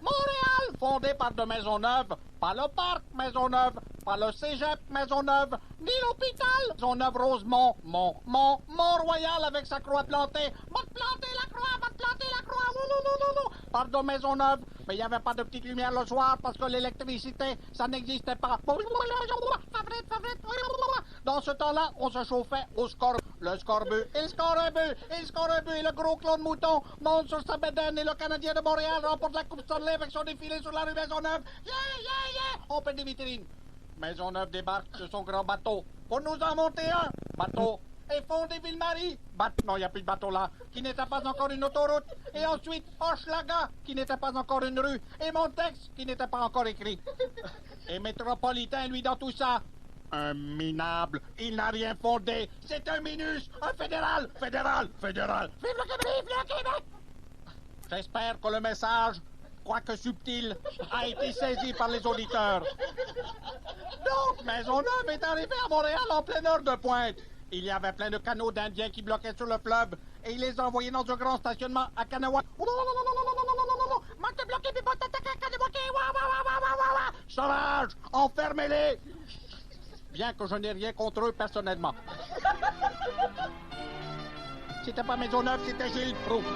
[SPEAKER 11] Montréal, fondé par de Maisonneuve, pas le parc Maisonneuve, pas le cégep Maisonneuve, ni l'hôpital Maisonneuve-Rosemont, Mont-Royal avec sa croix plantée. Va te planter la croix, par de Maisonneuve. Mais il n'y avait pas de petite lumière le soir parce que l'électricité, ça n'existait pas. Dans ce temps-là, on se chauffait au scorbut. Le scorbut, et le gros clone mouton monte sur sa bédaine et le Canadien de Montréal remporte la Coupe Stanley avec son défilé sur la rue Maisonneuve. On fait des vitrines. Maisonneuve débarque de son grand bateau pour nous en monter un. Bateau. Et fond des Ville-Marie. Non, il n'y a plus de bateau là, qui n'était pas encore une autoroute. Et ensuite, Hochelaga, qui n'était pas encore une rue. Et Montex, qui n'était pas encore écrit. Et Métropolitain, lui, dans tout ça. Un minable. Il n'a rien fondé. C'est un minus. Un fédéral. Vive le Québec! J'espère que le message, quoique subtil, a été saisi par les auditeurs. Donc, Maisonneuve est arrivé à Montréal en pleine heure de pointe. Il y avait plein de canaux d'Indiens qui bloquaient sur le fleuve et il les envoyait dans un grand stationnement à Kanawha. Sauvage, enfermez-les! Bien que je n'ai rien contre eux personnellement. C'était pas Maisonneuve, c'était Gilles Proulx.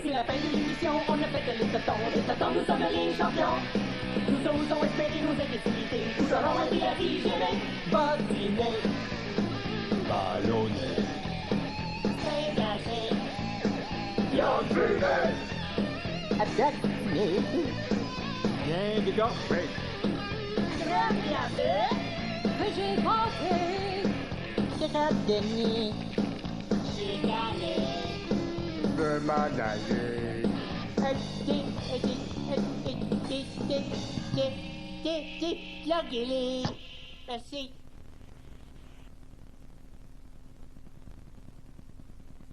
[SPEAKER 17] La fin de l'émission, on a fait que les tatons, nous sommes les champions. Nous osons espérer nos agressivités, nous aurons un à digérer. Bottiné,
[SPEAKER 7] ballonné,
[SPEAKER 17] dégagé,
[SPEAKER 7] bien fumé,
[SPEAKER 17] abdominé,
[SPEAKER 7] bien dégorgé,
[SPEAKER 17] regardé, j'ai pensé, j'ai donné, j'ai gagné.
[SPEAKER 16] De m'en aller.
[SPEAKER 17] Merci.